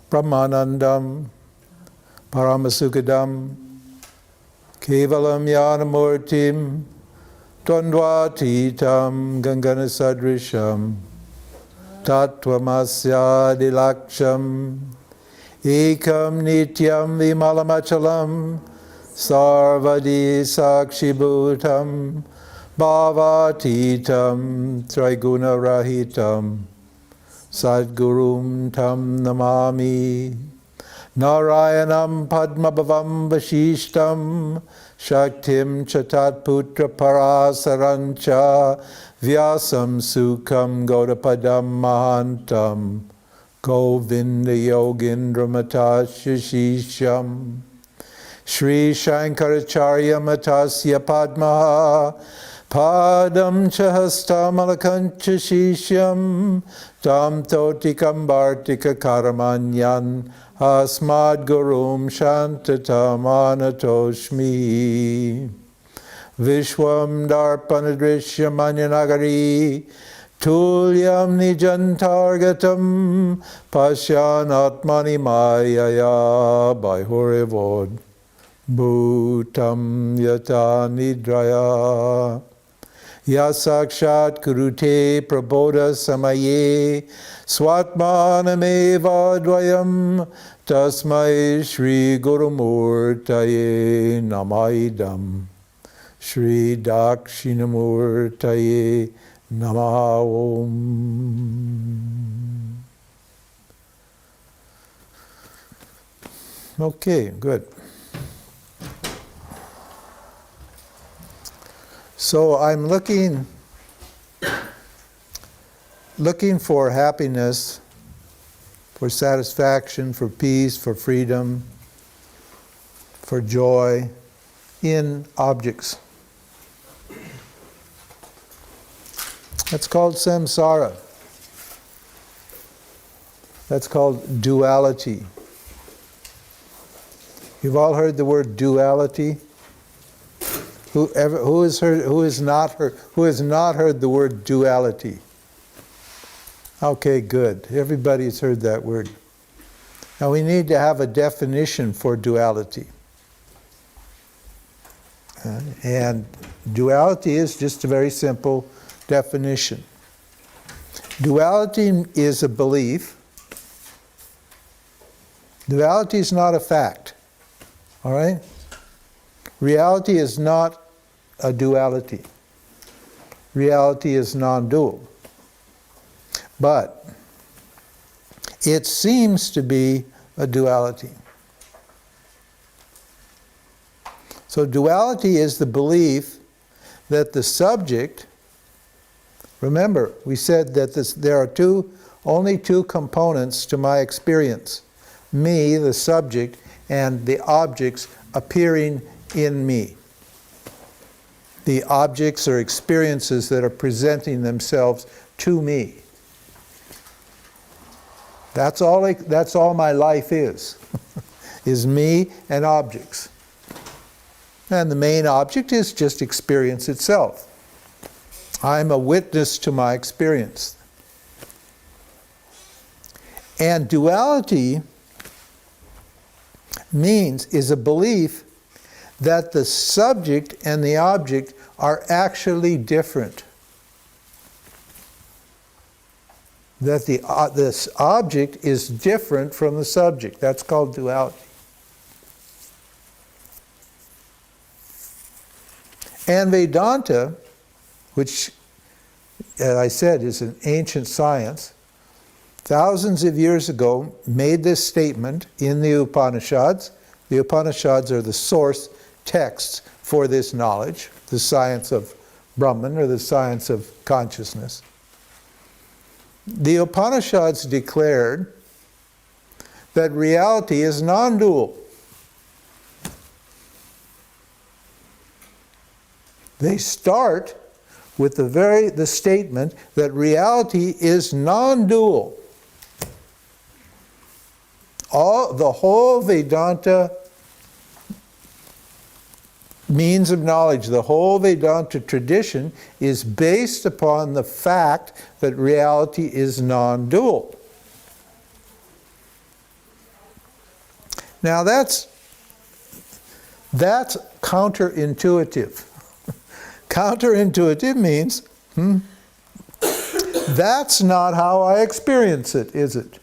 Brahmanandam, Paramasukadam, Kevalam Yanamurtim, Dvandvatitam Ganganasadrisham, Tattvamasya Dilaksham, Ekam Nityam Vimalamachalam, Sarvadi Sakshibhutam, Bhavatitam Triguna Rahitam, Sadgurum Tam Namami, Narayanam Padmabhavam Vashishtam, Shaktim Chatat Putra Parasarancha, Vyasam Sukham Gaudapadam Mahantam, Govinda Yogindra Matashishisham, Shri Shankaracharya Matasya Padmaha, Padam Chahastam Alakancha Shishyam, Tam Totikam Bartika Karamanyan, Asmad Gurum Shantatam Anatoshmi, Vishwam Darpanadrishyam Anyanagari, Tulyam Nijantargatam, Pashyan Atmani Mayaya, by Horivod, Bhutam Yata Nidraya, Yasakshat Kurute Prabodha Samaye, Swatmanameva Dvayam, Tasmai Shri Gurumurtaye Namaidam, Shri Dakshinamurtaye Namaha Om. Okay, good. So I'm looking for happiness, for satisfaction, for peace, for freedom, for joy in objects. That's called samsara. That's called duality. You've all heard the word duality? Who has not heard the word duality? Okay, good. Everybody's heard that word. Now we need to have a definition for duality. And duality is just a very simple definition. Duality is a belief. Duality is not a fact. All right? Reality is not a duality. Reality is non-dual. But it seems to be a duality. So duality is the belief that the subject, remember, we said that there are only two components to my experience. Me, the subject, and the objects appearing in me. The objects or experiences that are presenting themselves to me. That's all my life is me and objects. And the main object is just experience itself. I'm a witness to my experience. And duality is a belief that the subject and the object are actually different. That this object is different from the subject. That's called duality. And Vedanta, which, as I said, is an ancient science, thousands of years ago made this statement in the Upanishads. The Upanishads are the source texts for this knowledge, the science of Brahman or the science of consciousness. The Upanishads declared that reality is non-dual. They start with the statement that reality is non-dual. The whole Vedanta means of knowledge, the whole Vedanta tradition is based upon the fact that reality is non-dual. Now that's counterintuitive. Counterintuitive means, that's not how I experience it, is it?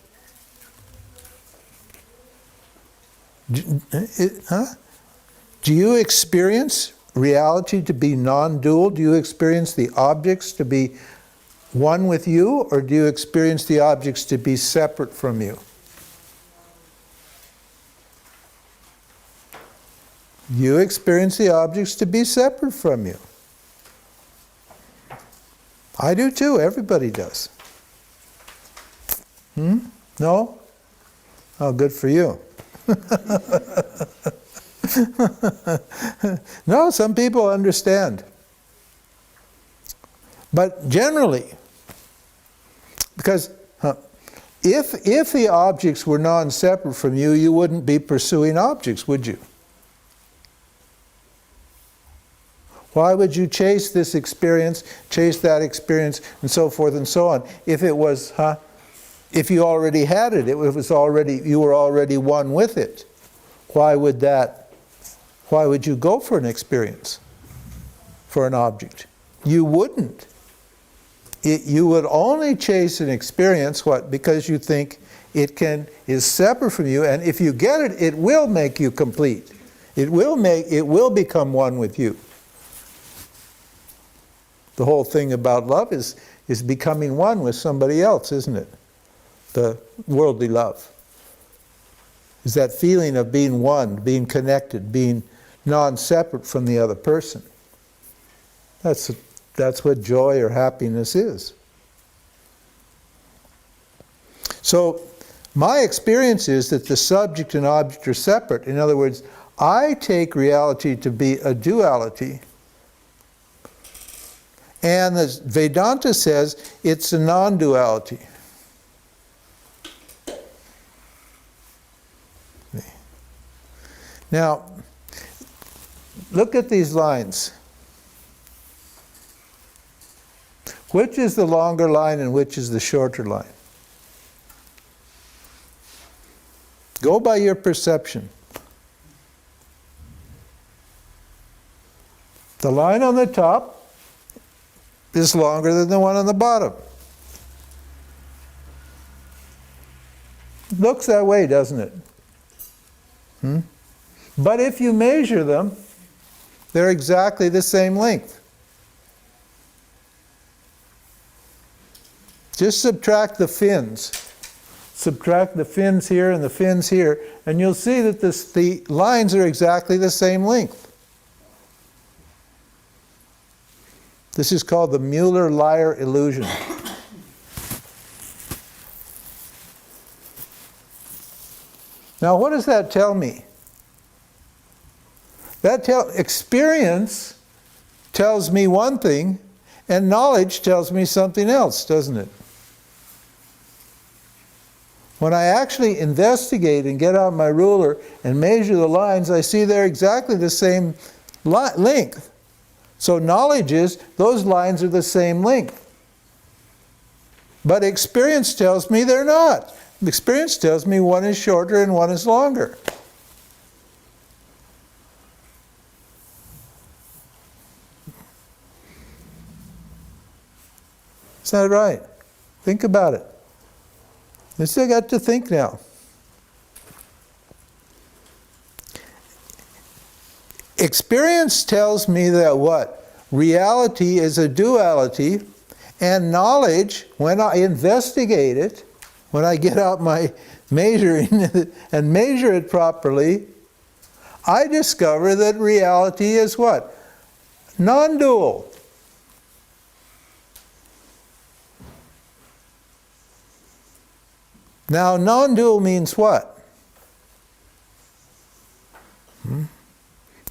Do you experience reality to be non-dual? Do you experience the objects to be one with you, or do you experience the objects to be separate from you? You experience the objects to be separate from you. I do too, everybody does. No? Oh, good for you. No, some people understand. But generally, because if the objects were non-separate from you, you wouldn't be pursuing objects, would you? Why would you chase this experience, chase that experience, and so forth and so on? If it was, if you already had it, you were already one with it. Why would you go for an experience, for an object? You wouldn't. You would only chase an experience, what? Because you think it is separate from you, and if you get it, it will make you complete. It will become one with you. The whole thing about love is becoming one with somebody else, isn't it? The worldly love is that feeling of being one, being connected, being non-separate from the other person. That's what joy or happiness is. So my experience is that the subject and object are separate. In other words, I take reality to be a duality, and as Vedanta says, it's a non-duality. Now, look at these lines. Which is the longer line and which is the shorter line? Go by your perception. The line on the top is longer than the one on the bottom. Looks that way, doesn't it? But if you measure them, they're exactly the same length. Just subtract the fins. Subtract the fins here and the fins here, and you'll see that the lines are exactly the same length. This is called the Mueller-Lyer illusion. Now, what does that tell me? Experience tells me one thing, and knowledge tells me something else, doesn't it? When I actually investigate and get out my ruler and measure the lines, I see they're exactly the same length. So knowledge is, those lines are the same length. But experience tells me they're not. Experience tells me one is shorter and one is longer. Is that right? Think about it. You still got to think now. Experience tells me that what? Reality is a duality, and knowledge, when I investigate it, when I get out my measuring and measure it properly, I discover that reality is what? Non-dual. Now, non-dual means what?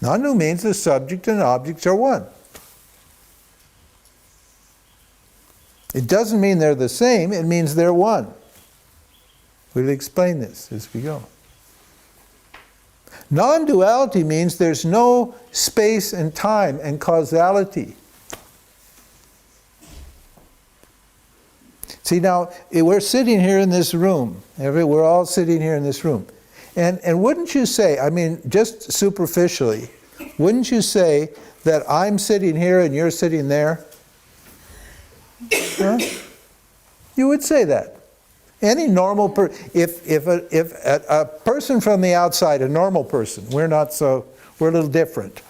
Non-dual means the subject and objects are one. It doesn't mean they're the same, it means they're one. We'll explain this as we go. Non-duality means there's no space and time and causality. See, now, we're sitting here in this room. We're all sitting here in this room. And wouldn't you say, I mean, just superficially, wouldn't you say that I'm sitting here and you're sitting there? Huh? You would say that. Any normal person, if a person from the outside, a normal person, we're a little different.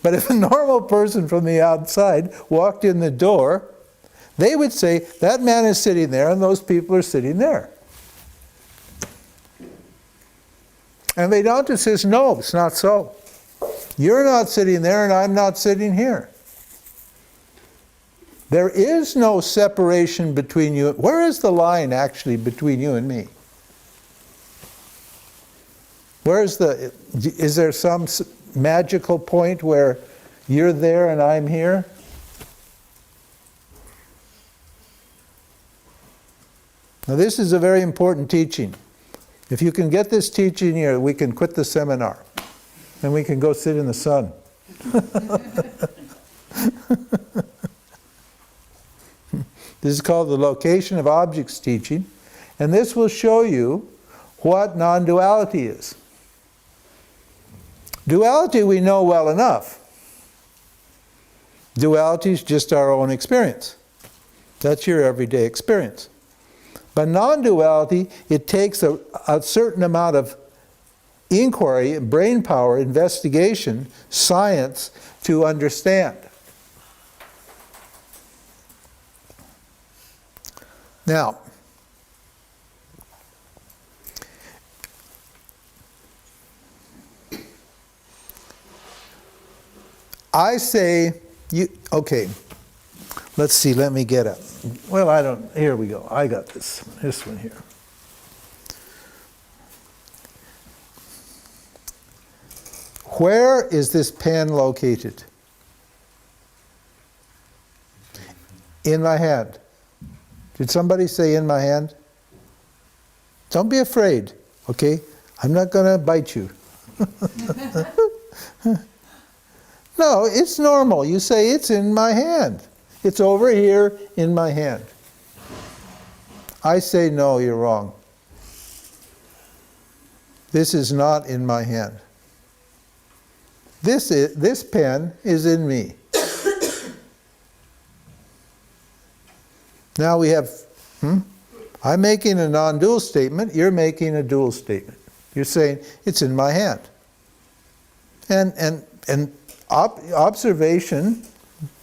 But if a normal person from the outside walked in the door, they would say, that man is sitting there and those people are sitting there. And Vedanta says, no, it's not so. You're not sitting there and I'm not sitting here. There is no separation between you. Where is the line actually between you and me? Is there some magical point where you're there and I'm here? Now this is a very important teaching. If you can get this teaching here, we can quit the seminar and we can go sit in the sun. This is called the location of objects teaching, and this will show you what non-duality is. Duality we know well enough. Duality is just our own experience. That's your everyday experience. But non-duality, it takes a certain amount of inquiry, brain power, investigation, science to understand. Now, I say, okay, let's see, let me get up. Well, here we go, I got this one here. Where is this pen located? In my hand. Did somebody say in my hand? Don't be afraid, okay? I'm not going to bite you. No, it's normal. You say it's in my hand. It's over here in my hand. I say no, you're wrong. This is not in my hand. This pen is in me. Now we have, I'm making a non-dual statement, you're making a dual statement. You're saying, it's in my hand. And observation,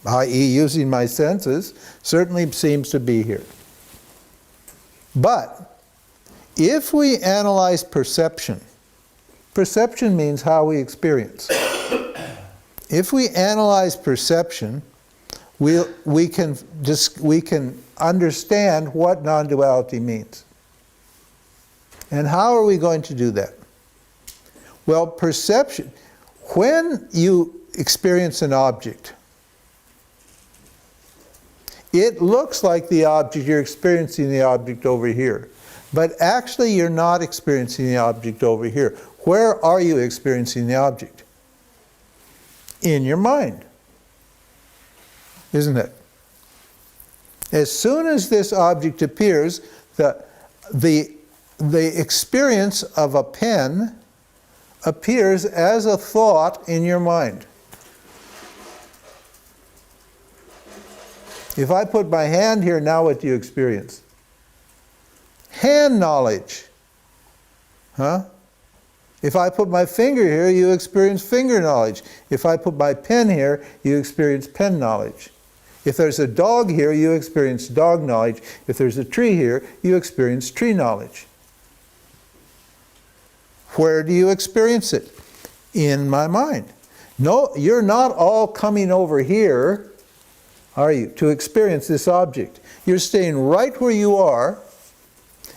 i.e. using my senses, certainly seems to be here. But if we analyze perception, perception means how we experience. If we analyze perception, we can understand what non-duality means. And how are we going to do that? Well, perception, when you experience an object, it looks like the object, you're experiencing the object over here. But actually you're not experiencing the object over here. Where are you experiencing the object? In your mind. Isn't it? As soon as this object appears, the experience of a pen appears as a thought in your mind. If I put my hand here, now what do you experience? Hand knowledge. Huh? If I put my finger here, you experience finger knowledge. If I put my pen here, you experience pen knowledge. If there's a dog here, you experience dog knowledge. If there's a tree here, you experience tree knowledge. Where do you experience it? In my mind. No, you're not all coming over here, are you, to experience this object. You're staying right where you are,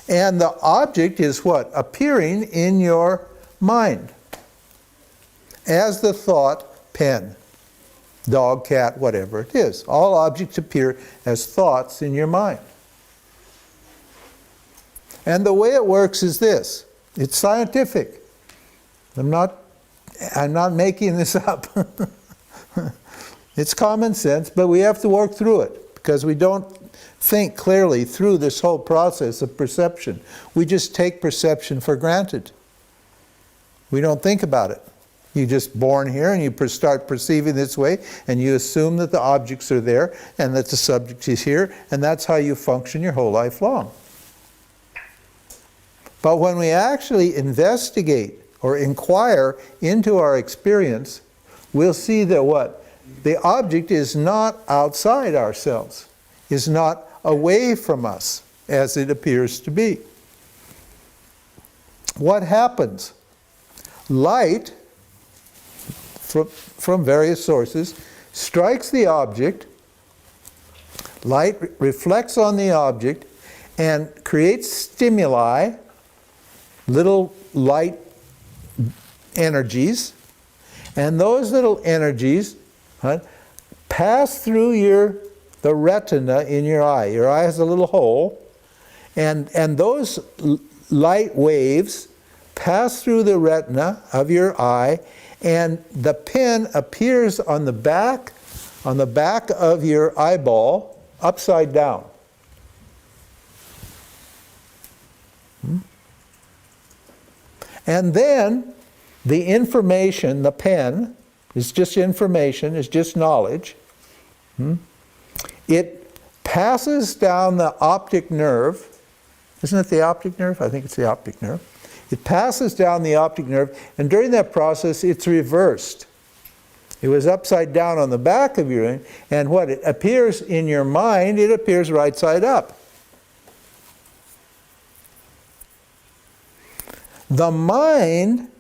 and the object is what? Appearing in your mind. as the thought pen. Dog, cat, whatever it is. All objects appear as thoughts in your mind. And the way it works is this. It's scientific. I'm not making this up. It's common sense, but we have to work through it because we don't think clearly through this whole process of perception. We just take perception for granted. We don't think about it. You're just born here and you start perceiving this way and you assume that the objects are there and that the subject is here, and that's how you function your whole life long. But when we actually investigate or inquire into our experience, we'll see that what? The object is not outside ourselves, is not away from us as it appears to be. What happens? Light from various sources strikes the object, light reflects on the object and creates stimuli, little light energies, and those little energies pass through the retina in your eye. Your eye has a little hole, and those light waves pass through the retina of your eye, and the pen appears on the back of your eyeball, upside down. And then the information, the pen, is just information, is just knowledge. It passes down the optic nerve. Isn't it the optic nerve? I think it's the optic nerve. It passes down the optic nerve, and during that process, it's reversed. It was upside down on the back of your, and what it appears in your mind, it appears right side up. The mind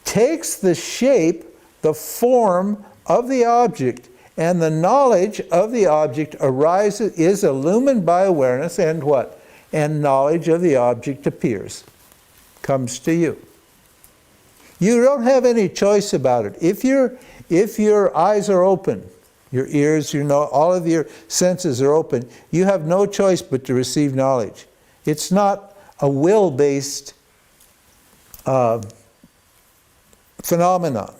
takes the shape, the form of the object, and the knowledge of the object arises, is illumined by awareness, and what? And knowledge of the object appears, comes to you. You don't have any choice about it. If your eyes are open, your ears, all of your senses are open, you have no choice but to receive knowledge. It's not a will-based phenomenon.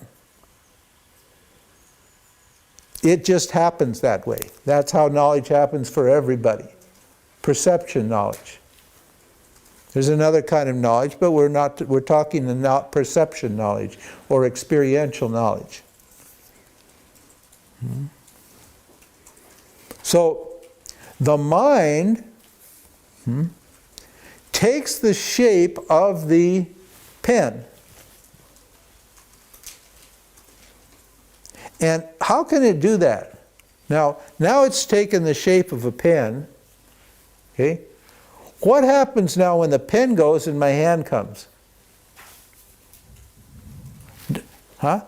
It just happens that way. That's how knowledge happens for everybody. Perception knowledge. There's another kind of knowledge, but we're talking the perception knowledge or experiential knowledge. So the mind takes the shape of the pen. And how can it do that? Now it's taken the shape of a pen. Okay? What happens now when the pen goes and my hand comes? How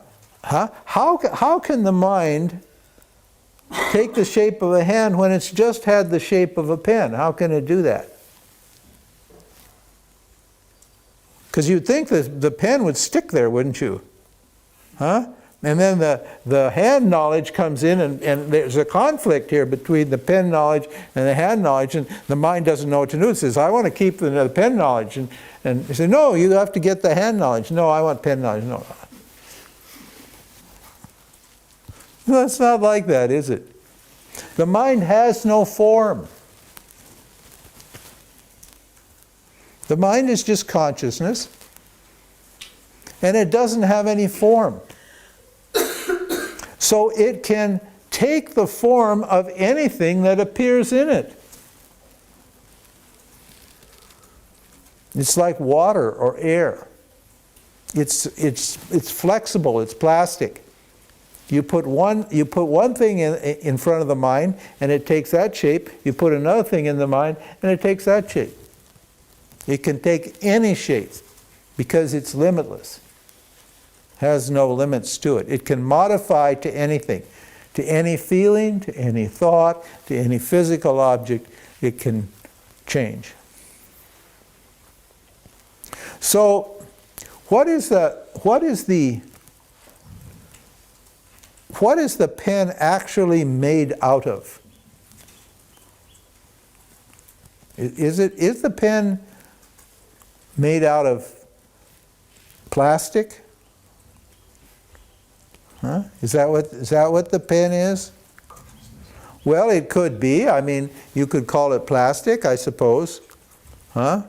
can the mind take the shape of a hand when it's just had the shape of a pen? How can it do that? Because you'd think that the pen would stick there, wouldn't you? And then the hand knowledge comes in, and there's a conflict here between the pen knowledge and the hand knowledge, and the mind doesn't know what to do. It says, I want to keep the pen knowledge. And you say, no, you have to get the hand knowledge. No, I want pen knowledge. No. No, it's not like that, is it? The mind has no form. The mind is just consciousness, and it doesn't have any form. So it can take the form of anything that appears in it. It's like water or air. It's flexible, it's plastic. You put one thing in front of the mind and it takes that shape. You put another thing in the mind and it takes that shape. It can take any shape because it's limitless. Has no limits to it. It can modify to anything, to any feeling, to any thought, to any physical object. It can change. So, what is the what is the pen actually made out of? Is the pen made out of plastic? Huh? Is that what the pen is? Well, it could be. I mean, you could call it plastic, I suppose. Huh?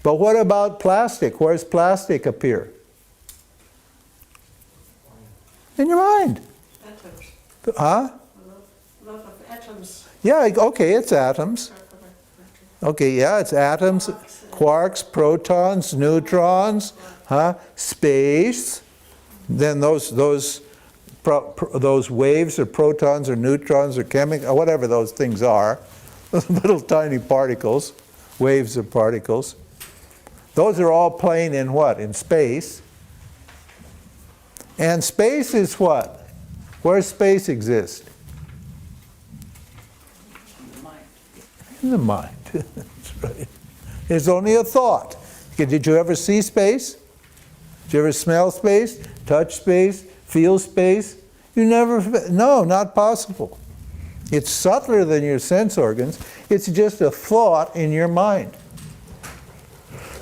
But what about plastic? Where does plastic appear? In your mind. Atoms. Huh? A lot of atoms. Yeah, okay, it's atoms. Okay, yeah, it's atoms, quarks, protons, neutrons, huh? Space. Then those waves or protons or neutrons or chemical, whatever those things are, those little tiny particles, waves of particles. Those are all playing in what? In space. And space is what? Where does space exist? In the mind. That's right. It's only a thought. Did you ever see space? Did you ever smell space? Touch space? Feel space? You never, no, not possible. It's subtler than your sense organs. It's just a thought in your mind.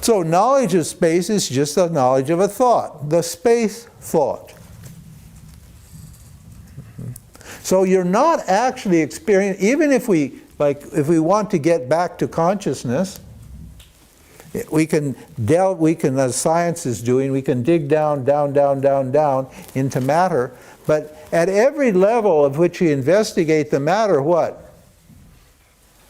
So knowledge of space is just a knowledge of a thought, the space thought. So you're not actually experiencing, even if we want to get back to consciousness, we can, as science is doing, we can dig down into matter, but at every level of which we investigate the matter, what?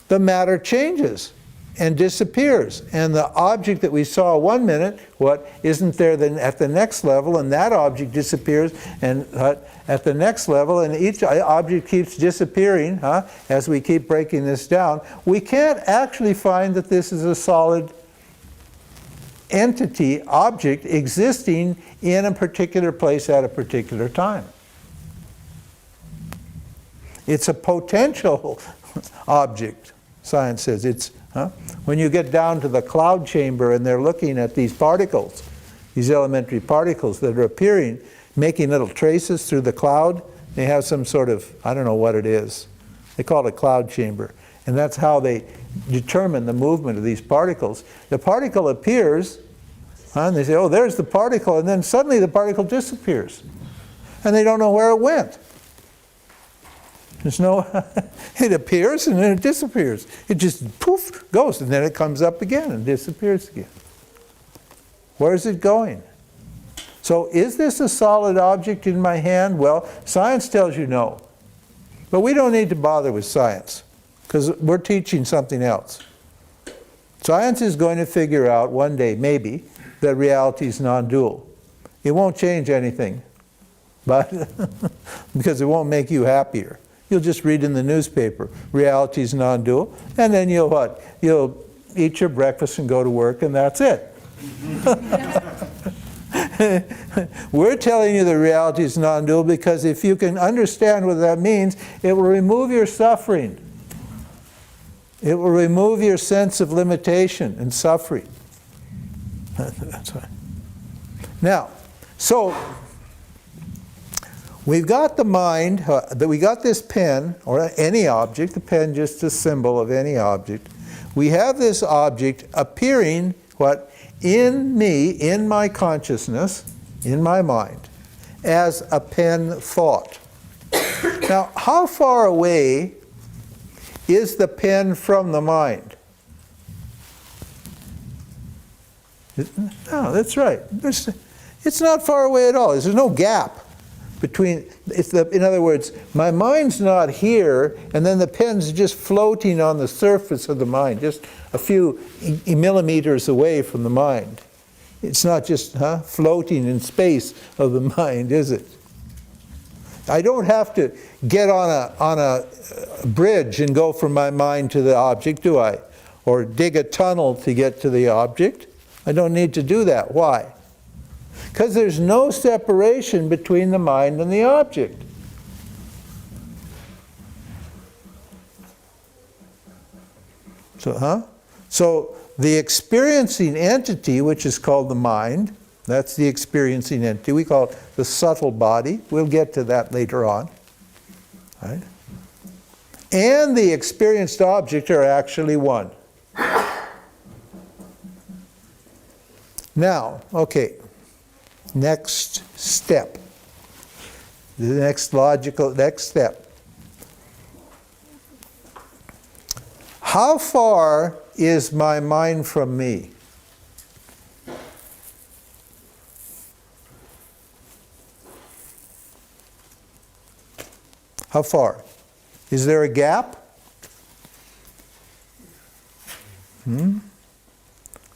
The matter changes and disappears. And the object that we saw 1 minute, what, isn't there then at the next level, and that object disappears and at the next level, and each object keeps disappearing, as we keep breaking this down. We can't actually find that this is a solid entity, object, existing in a particular place at a particular time. It's a potential object, science says. It's when you get down to the cloud chamber and they're looking at these particles, these elementary particles that are appearing, making little traces through the cloud, they have some sort of, I don't know what it is. They call it a cloud chamber. And that's how they determine the movement of these particles. The particle appears, and they say, oh, there's the particle, and then suddenly the particle disappears. And they don't know where it went. There's no, it appears and then it disappears. It just poof, goes, and then it comes up again and disappears again. Where is it going? So is this a solid object in my hand? Well, science tells you no. But we don't need to bother with science, because we're teaching something else. Science is going to figure out one day, maybe, that reality is non-dual. It won't change anything, but because it won't make you happier. You'll just read in the newspaper, reality is non-dual, and then you'll what? You'll eat your breakfast and go to work, and that's it. We're telling you the reality is non-dual because if you can understand what that means, it will remove your suffering. It will remove your sense of limitation and suffering. That's right. Now, so we've got the mind, that we got this pen, or any object, the pen just a symbol of any object. We have this object appearing, what? In me, in my consciousness, in my mind, as a pen thought. Now, how far away is the pen from the mind? No, that's right. It's not far away at all. There's no gap between, in other words, my mind's not here, and then the pen's just floating on the surface of the mind, just a few millimeters away from the mind. It's not just floating in space of the mind, is it? I don't have to get on a bridge and go from my mind to the object, do I? Or dig a tunnel to get to the object. I don't need to do that. Why? Because there's no separation between the mind and the object. So the experiencing entity, which is called the mind, That's the experiencing entity. We call it the subtle body. We'll get to that later on. Right? And the experienced object are actually one. Now, okay, next step. The next step. How far is my mind from me? How far? Is there a gap?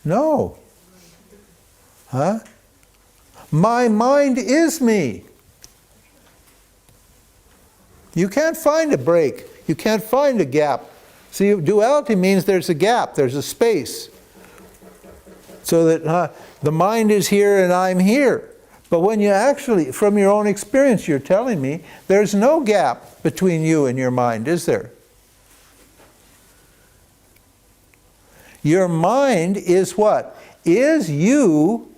No. Huh? My mind is me. You can't find a break. You can't find a gap. See, duality means there's a gap, there's a space. So that the mind is here and I'm here. But when you actually, from your own experience, you're telling me there's no gap between you and your mind, is there? Your mind is what? Is you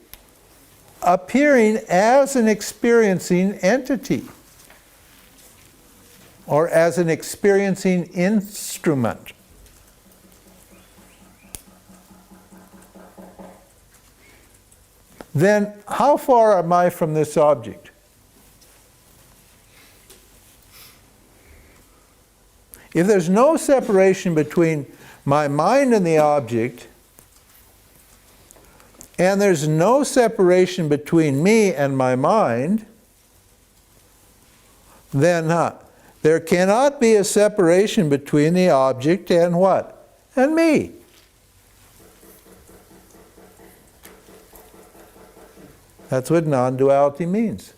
appearing as an experiencing entity or as an experiencing instrument. Then how far am I from this object? If there's no separation between my mind and the object, and there's no separation between me and my mind, then there cannot be a separation between the object and what? And me. That's what non-duality means.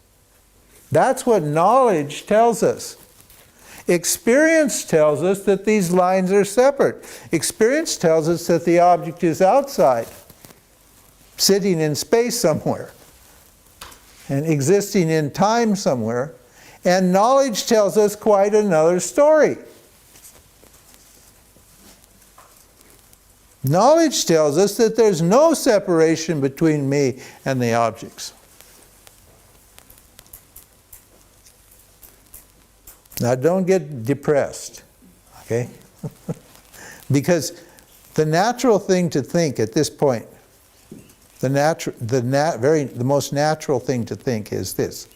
That's what knowledge tells us. Experience tells us that these lines are separate. Experience tells us that the object is outside, sitting in space somewhere, and existing in time somewhere. And knowledge tells us quite another story. Knowledge tells us that there's no separation between me and the objects. Now don't get depressed, okay? Because the natural thing to think at this point, the most natural thing to think is this.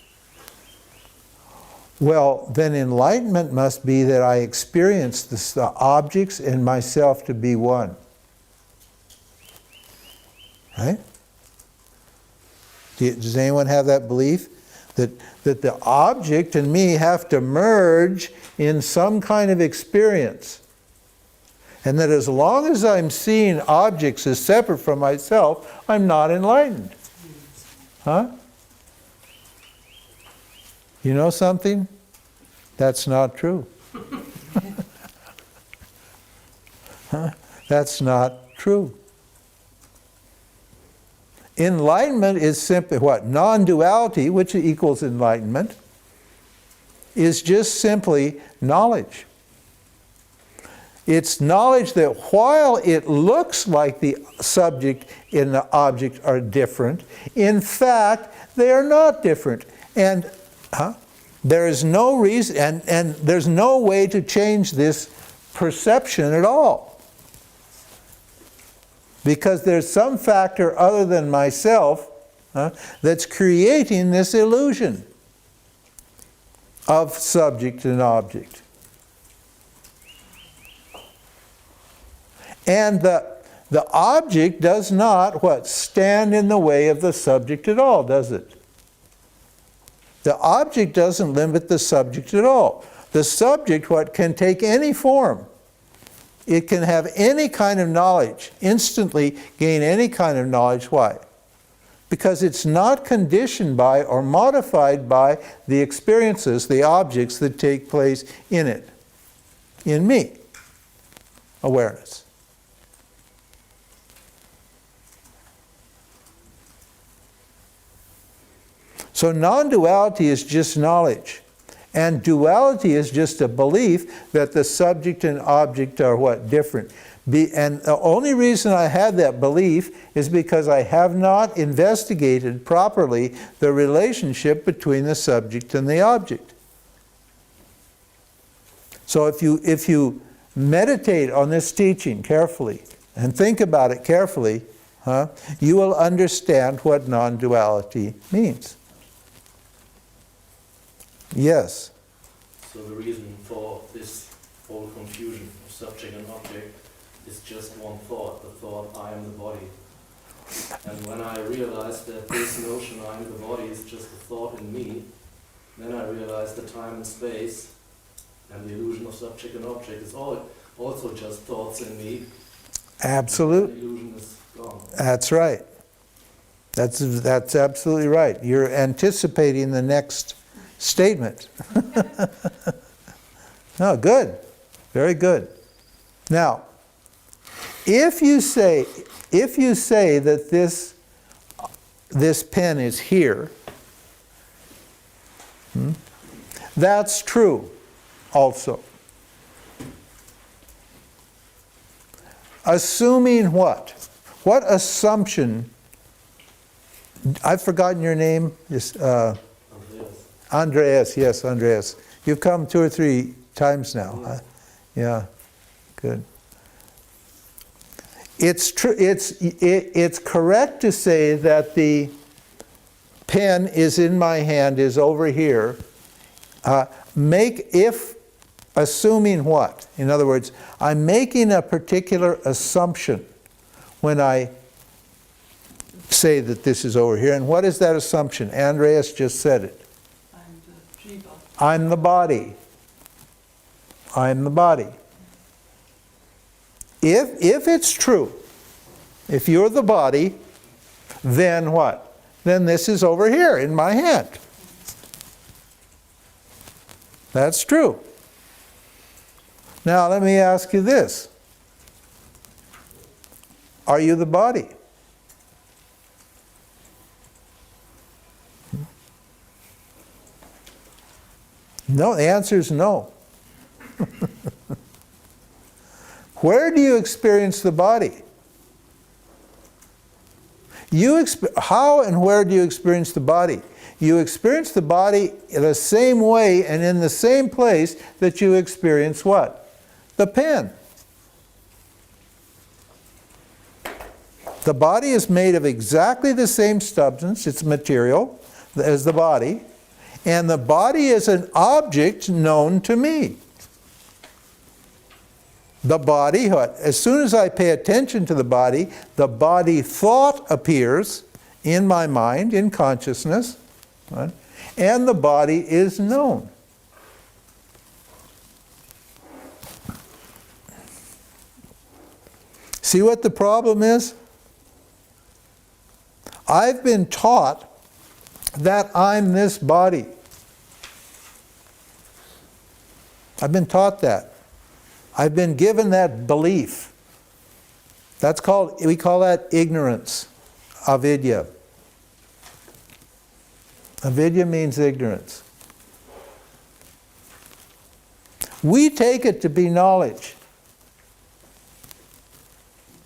Well, then enlightenment must be that I experience the objects and myself to be one. Right? Does anyone have that belief? That the object and me have to merge in some kind of experience. And that as long as I'm seeing objects as separate from myself, I'm not enlightened. Huh? You know something? That's not true. Huh? That's not true. Enlightenment is simply what? Non-duality, which equals enlightenment, is just simply knowledge. It's knowledge that while it looks like the subject and the object are different, in fact, they are not different. And there is no reason, and there's no way to change this perception at all. Because there's some factor other than myself that's creating this illusion of subject and object. And the object does not, stand in the way of the subject at all, does it? The object doesn't limit the subject at all. The subject, can take any form. It can have any kind of knowledge, instantly gain any kind of knowledge. Why? Because it's not conditioned by or modified by the experiences, the objects that take place in it. In me. Awareness. So non-duality is just knowledge. And duality is just a belief that the subject and object are different. And the only reason I had that belief is because I have not investigated properly the relationship between the subject and the object. So if you meditate on this teaching carefully and think about it carefully, you will understand what non-duality means. Yes? So the reason for this whole confusion of subject and object is just one thought, the thought, I am the body. And when I realize that this notion, I am the body, is just a thought in me, then I realize that time and space and the illusion of subject and object is also just thoughts in me. Absolutely. The illusion is gone. That's right. That's absolutely right. You're anticipating the next statement. Oh, good. Very good. Now, if you say that this pen is here, that's true also. Assuming what? What assumption? I've forgotten your name. Andreas. Yes, Andreas. You've come 2 or 3 times now. Yeah, good. It's true. It's correct to say that the pen is in my hand, is over here. Assuming what? In other words, I'm making a particular assumption when I say that this is over here. And what is that assumption? Andreas just said it. I'm the jiva. I'm the body. I'm the body. If it's true, if you're the body, then what? Then this is over here in my hand. That's true. Now let me ask you this. Are you the body? No, the answer is no. Where do you experience the body? How and where do you experience the body? You experience the body in the same way and in the same place that you experience what? The pen. The body is made of exactly the same substance, it's material, as the body, and the body is an object known to me. The body, as soon as I pay attention to the body thought appears in my mind, in consciousness, right? And the body is known. See what the problem is? I've been taught that I'm this body. I've been taught that. I've been given that belief. We call that ignorance, avidya. Avidya means ignorance. We take it to be knowledge.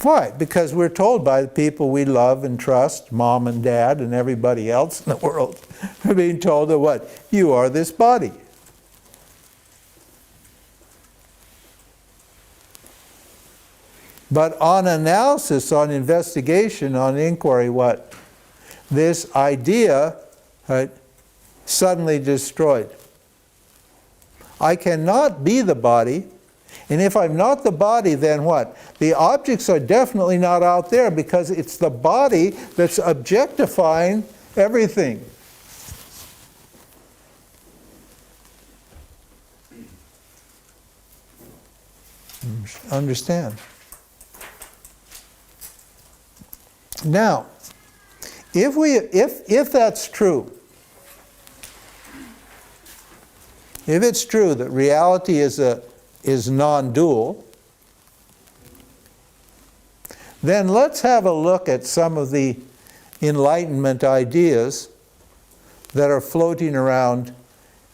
Why? Because we're told by the people we love and trust, mom and dad and everybody else in the world, we're being told that what? You are this body. But on analysis, on investigation, on inquiry, what? This idea, right, suddenly destroyed. I cannot be the body, and if I'm not the body, then what? The objects are definitely not out there because it's the body that's objectifying everything. Understand? Now, if that's true, if it's true that reality is non-dual, then let's have a look at some of the Enlightenment ideas that are floating around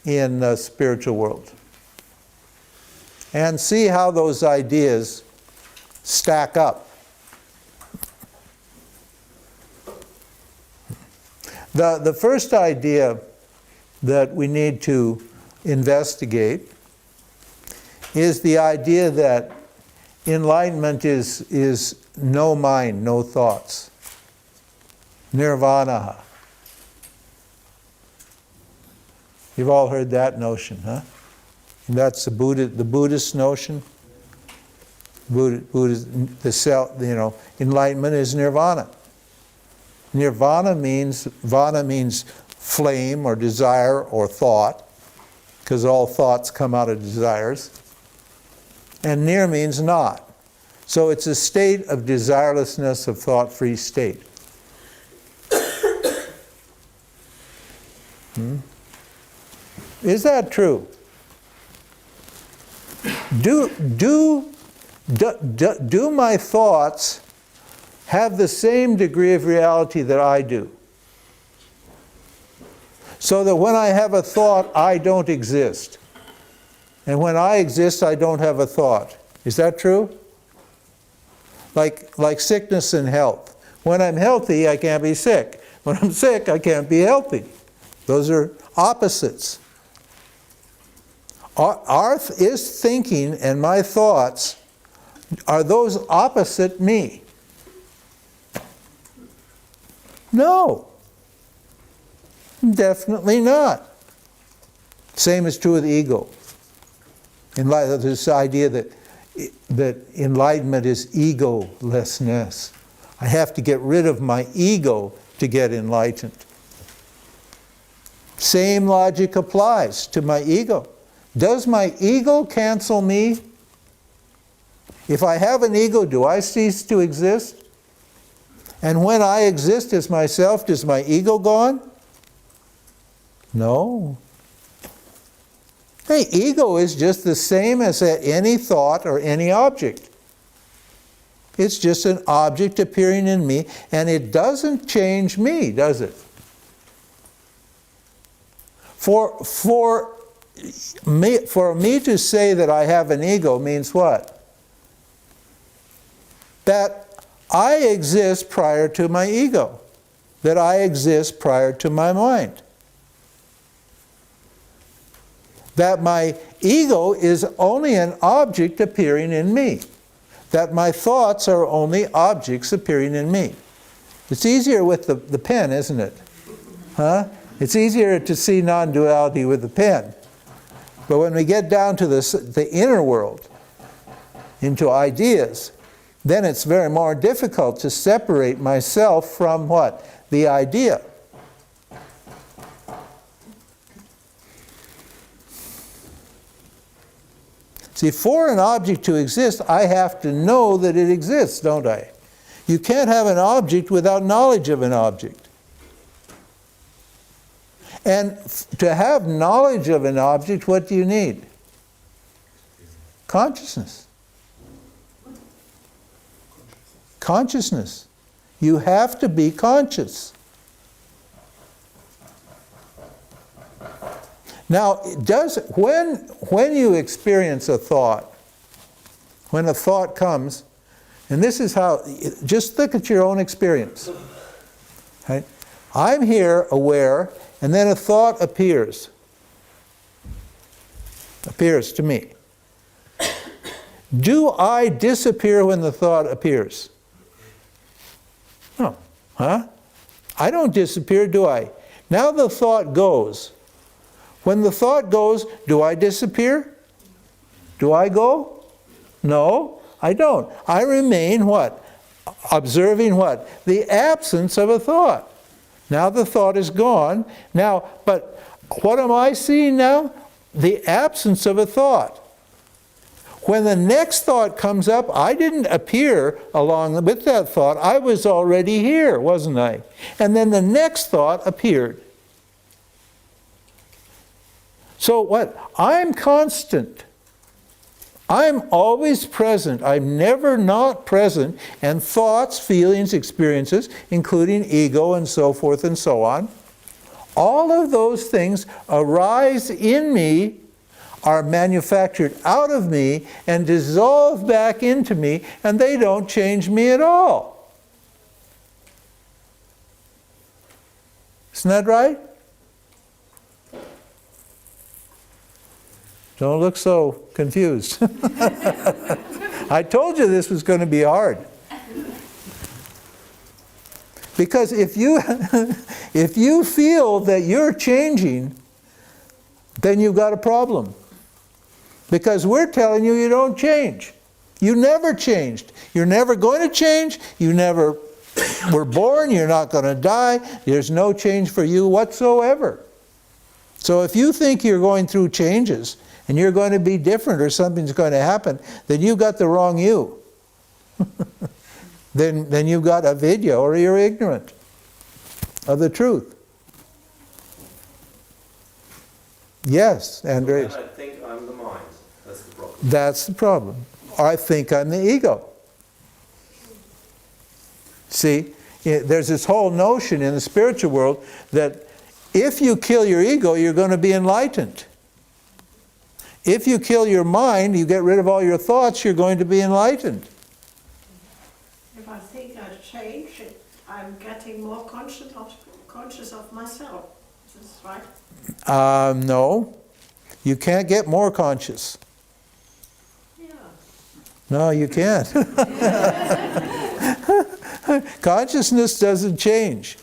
in the spiritual world, and see how those ideas stack up. The first idea that we need to investigate is the idea that enlightenment is no mind, no thoughts. Nirvana. You've all heard that notion, huh? And that's the Buddhist notion. The self, enlightenment is nirvana. Nirvana means, vana means flame or desire or thought, because all thoughts come out of desires. And nir means not. So it's a state of desirelessness, of thought-free state. Is that true? Do my thoughts have the same degree of reality that I do? So that when I have a thought, I don't exist. And when I exist, I don't have a thought. Is that true? Like sickness and health. When I'm healthy, I can't be sick. When I'm sick, I can't be healthy. Those are opposites. Is thinking and my thoughts, are those opposite me? No. Definitely not. Same is true with ego. In light of this idea that enlightenment is egolessness. I have to get rid of my ego to get enlightened. Same logic applies to my ego. Does my ego cancel me? If I have an ego, do I cease to exist? And when I exist as myself, is my ego gone? No. Hey, ego is just the same as any thought or any object. It's just an object appearing in me, and it doesn't change me, does it? For me to say that I have an ego means what? That I exist prior to my ego. That I exist prior to my mind. That my ego is only an object appearing in me. That my thoughts are only objects appearing in me. It's easier with the pen, isn't it? Huh? It's easier to see non-duality with the pen. But when we get down to the inner world, into ideas, then it's very more difficult to separate myself from what? The idea. See, for an object to exist, I have to know that it exists, don't I? You can't have an object without knowledge of an object. And to have knowledge of an object, what do you need? Consciousness. Consciousness. You have to be conscious. Now, when you experience a thought, when a thought comes, and this is how, just look at your own experience. Right? I'm here aware, and then a thought appears to me. Do I disappear when the thought appears? No. Huh? I don't disappear, do I? Now the thought goes. When the thought goes, do I disappear? Do I go? No, I don't. I remain what? Observing what? The absence of a thought. Now the thought is gone. Now, but what am I seeing now? The absence of a thought. When the next thought comes up, I didn't appear along with that thought. I was already here, wasn't I? And then the next thought appeared. So what? I'm constant. I'm always present. I'm never not present. And thoughts, feelings, experiences, including ego and so forth and so on, all of those things arise in me are manufactured out of me and dissolve back into me, and they don't change me at all. Isn't that right? Don't look so confused. I told you this was going to be hard. Because if you, if you feel that you're changing, then you've got a problem. Because we're telling you you don't change. You never changed. You're never going to change. You never were born. You're not going to die. There's no change for you whatsoever. So if you think you're going through changes and you're going to be different or something's going to happen, then you've got the wrong you. Then you've got avidya, or you're ignorant of the truth. Yes, Andreas. So then I think I'm the mind. That's the problem. That's the problem. I think I'm the ego. See, there's this whole notion in the spiritual world that if you kill your ego, you're going to be enlightened. If you kill your mind, you get rid of all your thoughts, you're going to be enlightened. If I think I change, I'm getting more conscious of myself. Is this right? No, you can't get more conscious. Yeah. No, you can't. Consciousness doesn't change.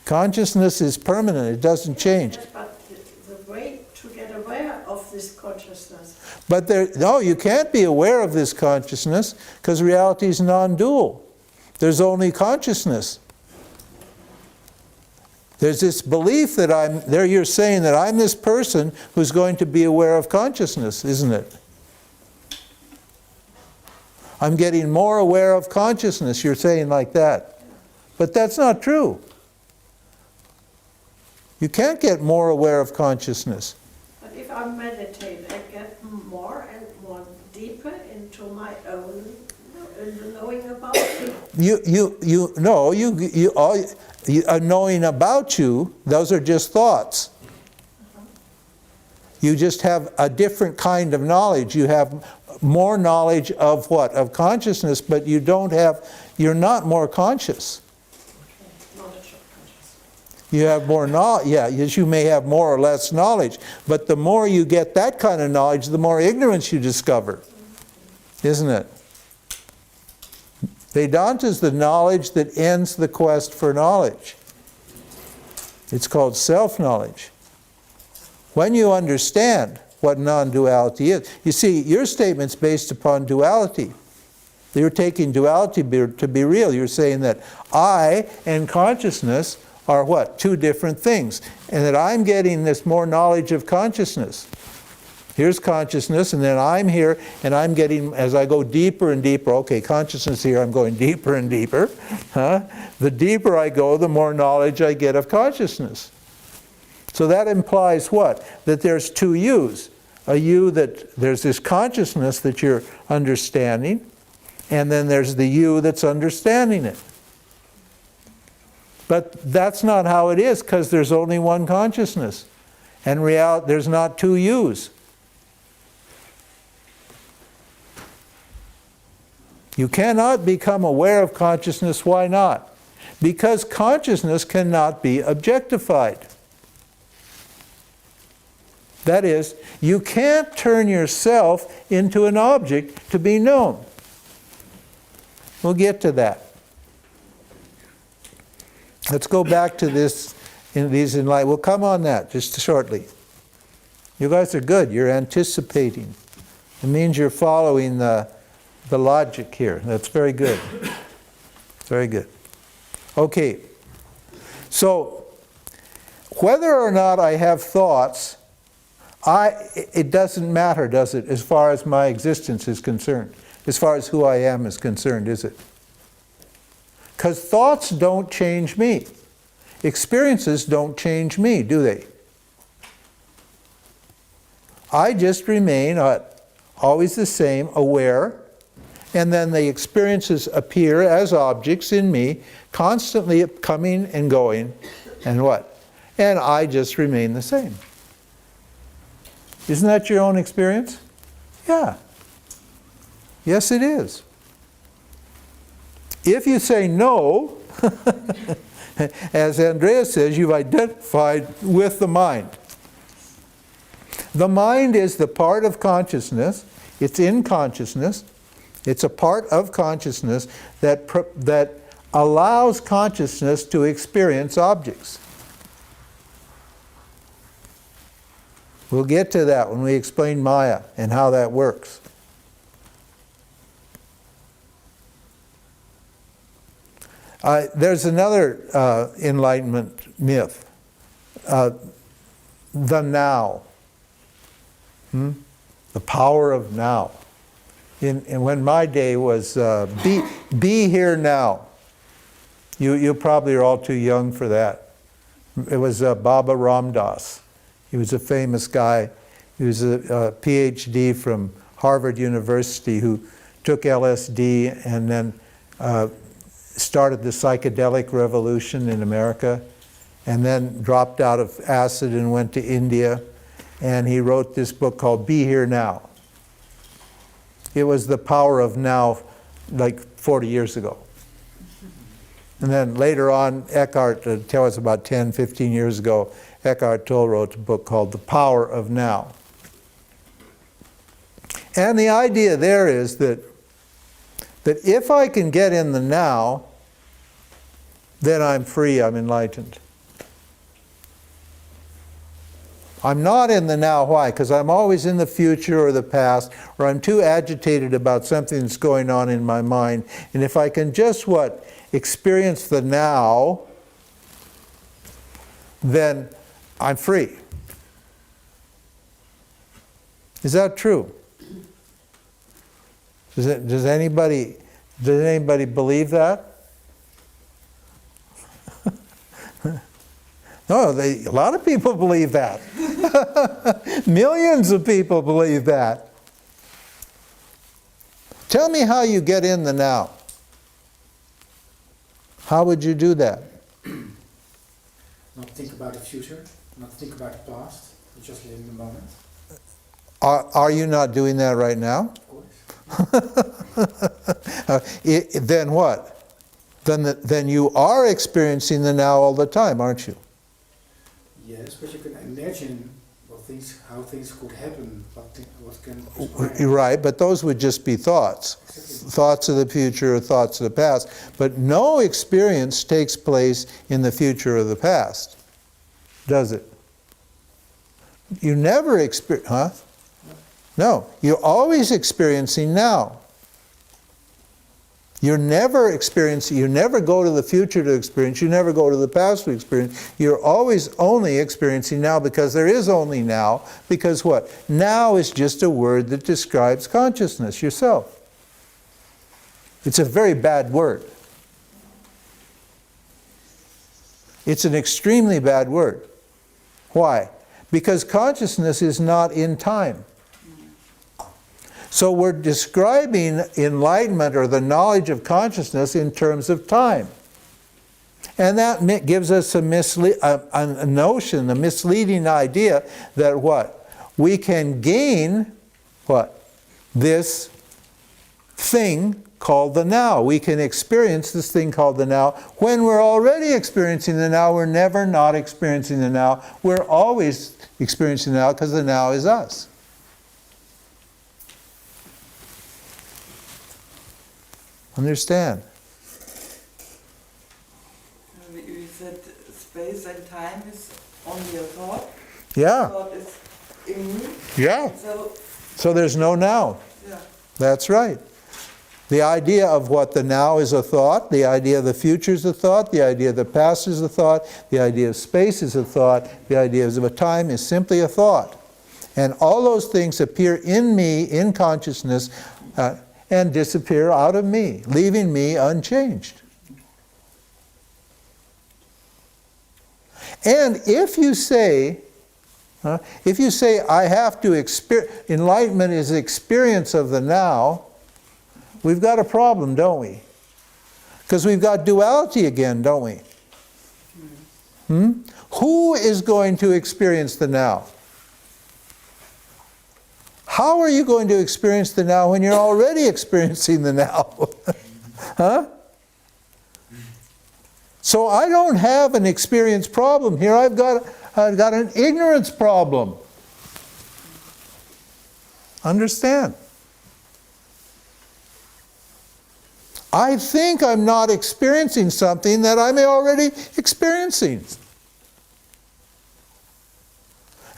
Consciousness is permanent, it doesn't change. Yes, but the way to get aware of this consciousness. But no, you can't be aware of this consciousness because reality is non-dual. There's only consciousness. There's this belief that there you're saying that I'm this person who's going to be aware of consciousness, isn't it? I'm getting more aware of consciousness, you're saying like that. But that's not true. You can't get more aware of consciousness. But if I meditate, I get more and more deeper into my own knowing about it. Knowing about you, those are just thoughts. You just have a different kind of knowledge. You have more knowledge of what? Of consciousness, but you're not more conscious. knowledge of consciousness. You have more knowledge, yeah, yes, you may have more or less knowledge, but the more you get that kind of knowledge, the more ignorance you discover, isn't it? Vedanta is the knowledge that ends the quest for knowledge. It's called self-knowledge. When you understand what non-duality is, you see, your statement's based upon duality. You're taking duality to be real. You're saying that I and consciousness are what? Two different things. And that I'm getting this more knowledge of consciousness. Here's consciousness, and then I'm here, and I'm getting, as I go deeper and deeper, okay, consciousness here, I'm going deeper and deeper. The deeper I go, the more knowledge I get of consciousness. So that implies what? That there's two yous. A you that there's this consciousness that you're understanding, and then there's the you that's understanding it. But that's not how it is, because there's only one consciousness. And there's not two yous. You cannot become aware of consciousness. Why not? Because consciousness cannot be objectified. That is, you can't turn yourself into an object to be known. We'll get to that. Let's go back to this in these enlightenment. We'll come on that just shortly. You guys are good. You're anticipating. It means you're following the logic here. That's very good. Very good. Okay. So, whether or not I have thoughts, it doesn't matter, does it, as far as my existence is concerned? As far as who I am is concerned, is it? Because thoughts don't change me. Experiences don't change me, do they? I just remain always the same, aware, and then the experiences appear as objects in me, constantly coming and going, and what? And I just remain the same. Isn't that your own experience? Yeah. Yes, it is. If you say no, as Andreas says, you've identified with the mind. The mind is the part of consciousness. It's in consciousness. It's a part of consciousness that allows consciousness to experience objects. We'll get to that when we explain Maya and how that works. There's another Enlightenment myth, the now. The power of now. And when my day was be here now. You probably are all too young for that. It was Baba Ram Dass. He was a famous guy. He was a PhD from Harvard University who took LSD and then started the psychedelic revolution in America, and then dropped out of acid and went to India. And he wrote this book called Be Here Now. It was the power of now, like 40 years ago. And then later on, Eckhart, tell us about 10, 15 years ago, Eckhart Tolle wrote a book called The Power of Now. And the idea there is that if I can get in the now, then I'm free, I'm enlightened. I'm not in the now. Why? Because I'm always in the future or the past, or I'm too agitated about something that's going on in my mind. And if I can just experience the now, then I'm free. Is that true? Does anybody believe that? No, a lot of people believe that. Millions of people believe that. Tell me how you get in the now. How would you do that? Not think about the future, not think about the past, just live in the moment. Are you not doing that right now? Of course. Then what? Then you are experiencing the now all the time, aren't you? Yes, but you can imagine how things could happen, what can transpire. Right, but those would just be thoughts. Exactly. Thoughts of the future or thoughts of the past. But no experience takes place in the future or the past, does it? You never experience, huh? No, you're always experiencing now. You're never experiencing, you never go to the future to experience, you never go to the past to experience. You're always only experiencing now, because there is only now. Because what? Now is just a word that describes consciousness, yourself. It's a very bad word. It's an extremely bad word. Why? Because consciousness is not in time. So we're describing enlightenment or the knowledge of consciousness in terms of time. And that gives us a notion, a misleading idea that what? We can gain what? This thing called the now. We can experience this thing called the now. When we're already experiencing the now, we're never not experiencing the now. We're always experiencing the now, because the now is us. Understand? We said space and time is only a thought. Yeah. Thought is in me. Yeah. So there's no now. Yeah. That's right. The idea of what the now is a thought, the idea of the future is a thought, the idea of the past is a thought, the idea of space is a thought, the idea of a time is simply a thought. And all those things appear in me, in consciousness, and disappear out of me, leaving me unchanged. And if you say, I have to experience, enlightenment is experience of the now, we've got a problem, don't we? Because we've got duality again, don't we? Who is going to experience the now? How are you going to experience the now when you're already experiencing the now? Huh? So I don't have an experience problem here. I've got an ignorance problem. Understand? I think I'm not experiencing something that I'm already experiencing.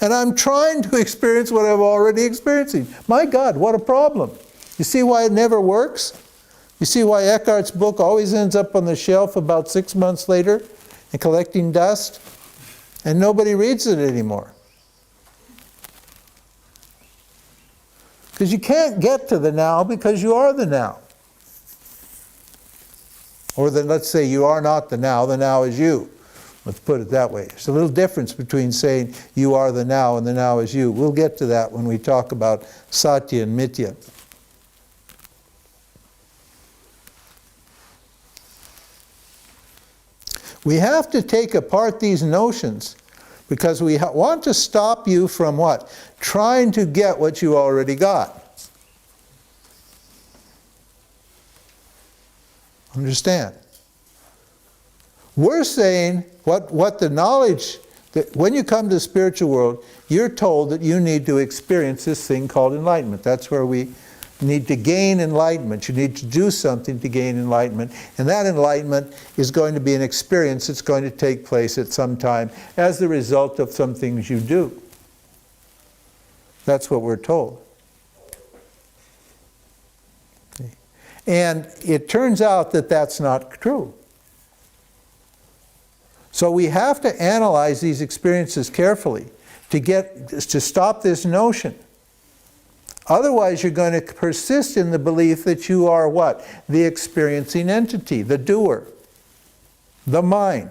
And I'm trying to experience what I'm already experiencing. My God, what a problem. You see why it never works? You see why Eckhart's book always ends up on the shelf about 6 months later and collecting dust? And nobody reads it anymore. Because you can't get to the now because you are the now. Or then let's say you are not the now is you. Let's put it that way. There's a little difference between saying you are the now and the now is you. We'll get to that when we talk about Satya and Mithya. We have to take apart these notions because we want to stop you from what? Trying to get what you already got. Understand? We're saying what the knowledge, that when you come to the spiritual world, you're told that you need to experience this thing called enlightenment. That's where we need to gain enlightenment. You need to do something to gain enlightenment. And that enlightenment is going to be an experience that's going to take place at some time as the result of some things you do. That's what we're told. And it turns out that that's not true. So we have to analyze these experiences carefully to stop this notion. Otherwise, you're going to persist in the belief that you are what? The experiencing entity, the doer, the mind.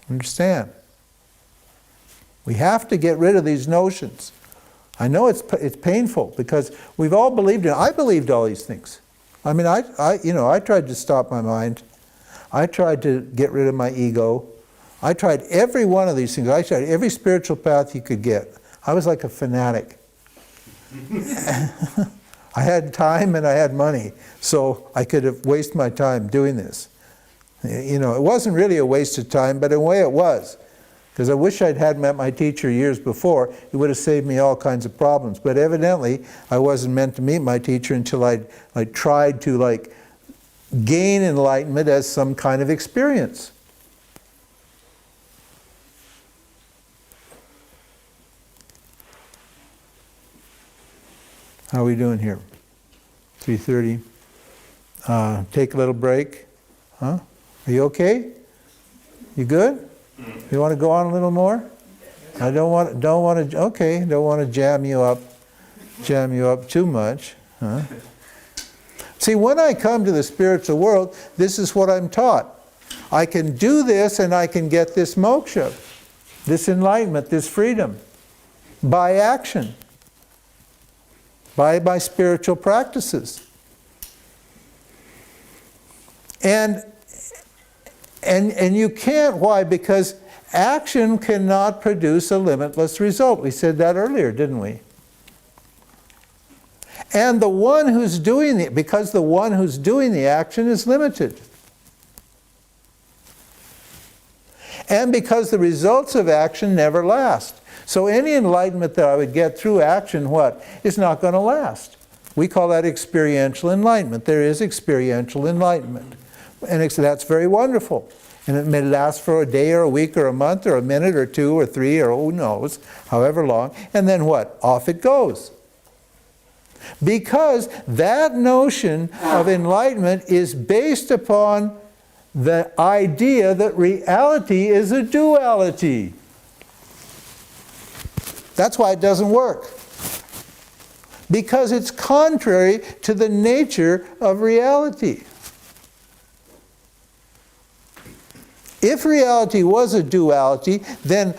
Understand? We have to get rid of these notions. I know it's painful because we've all believed it. I believed all these things. I mean, I tried to stop my mind. I tried to get rid of my ego. I tried every one of these things. I tried every spiritual path you could get. I was like a fanatic. I had time and I had money, so I could have wasted my time doing this. You know, it wasn't really a waste of time, but in a way it was. Because I wish I'd had met my teacher years before. It would have saved me all kinds of problems. But evidently, I wasn't meant to meet my teacher until I tried to gain enlightenment as some kind of experience. How are we doing here? 3:30. Take a little break. Huh? Are you okay? You good? You want to go on a little more? I don't want to jam you up too much. Huh? See, when I come to the spiritual world, this is what I'm taught. I can do this and I can get this moksha, this enlightenment, this freedom, by action, by my spiritual practices. And you can't. Why? Because action cannot produce a limitless result. We said that earlier, didn't we? And the one who's doing the, because the one who's doing the action is limited. And because the results of action never last. So any enlightenment that I would get through action, what? Is not going to last. We call that experiential enlightenment. There is experiential enlightenment. And that's very wonderful. And it may last for a day or a week or a month or a minute or 2 or 3 or who knows, however long. And then what? Off it goes. Because that notion of enlightenment is based upon the idea that reality is a duality. That's why it doesn't work. Because it's contrary to the nature of reality. If reality was a duality, then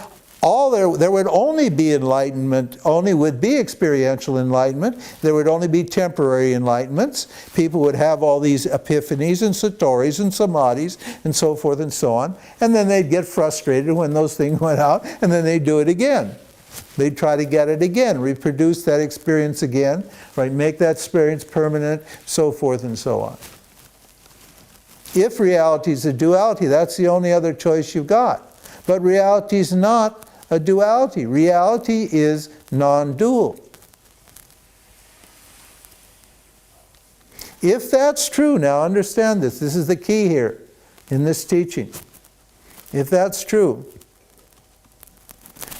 there would only be enlightenment, only would be experiential enlightenment. There would only be temporary enlightenments. People would have all these epiphanies and satoris and samadhis and so forth and so on. And then they'd get frustrated when those things went out, and then they'd do it again. They'd try to get it again, reproduce that experience again, right? Make that experience permanent, so forth and so on. If reality is a duality, that's the only other choice you've got. But reality is not a duality. Reality is non-dual. If that's true, now understand this, this is the key here in this teaching. If that's true,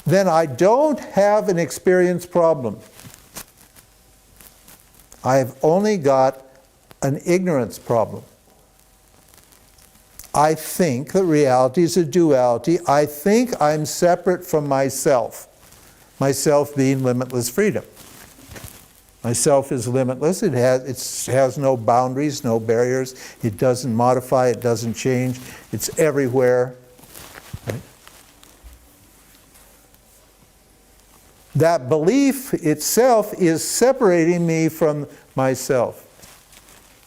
then I don't have an experience problem. I've only got an ignorance problem. I think that reality is a duality. I think I'm separate from myself. Myself being limitless freedom. Myself is limitless. It has no boundaries, no barriers. It doesn't modify, it doesn't change. It's everywhere. Right? That belief itself is separating me from myself.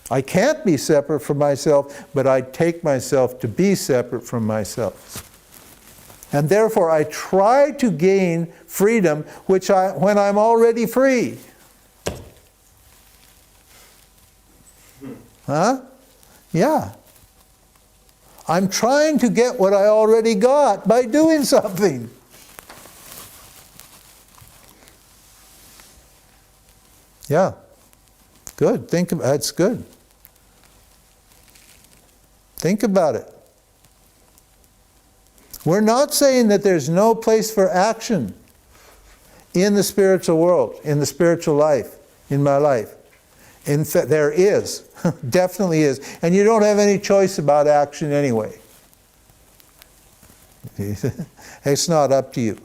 I can't be separate from myself, but I take myself to be separate from myself. And therefore I try to gain freedom when I'm already free. Huh? Yeah. I'm trying to get what I already got by doing something. Yeah. Good. That's good. Think about it. We're not saying that there's no place for action in the spiritual world, in the spiritual life, in my life. In fact, there is. Definitely is. And you don't have any choice about action anyway. It's not up to you.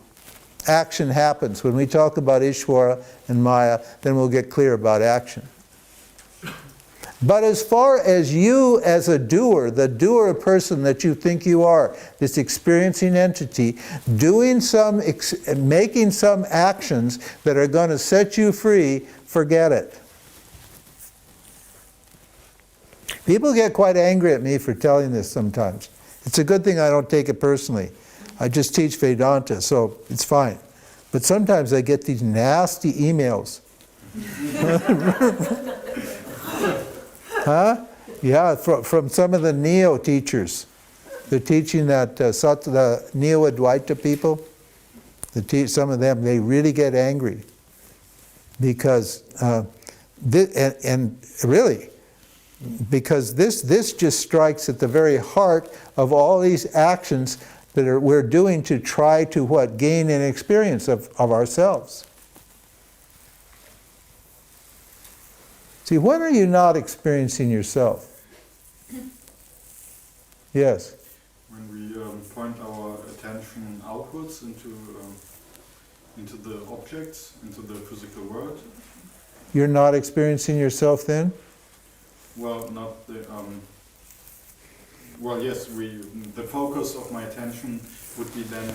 Action happens. When we talk about Ishvara and Maya, then we'll get clear about action. But as far as you as a doer, the doer person that you think you are, this experiencing entity, making some actions that are going to set you free, forget it. People get quite angry at me for telling this sometimes. It's a good thing I don't take it personally. I just teach Vedanta, so it's fine. But sometimes I get these nasty emails. Huh? Yeah, from some of the Neo teachers. They're teaching that the Neo Advaita people, some of them, they really get angry. Because, because this just strikes at the very heart of all these actions that we're doing to try to gain an experience of ourselves. See, when are you not experiencing yourself? Yes? When we point our attention outwards into the objects, into the physical world. You're not experiencing yourself then? Well, not the. Well, yes. The focus of my attention would be then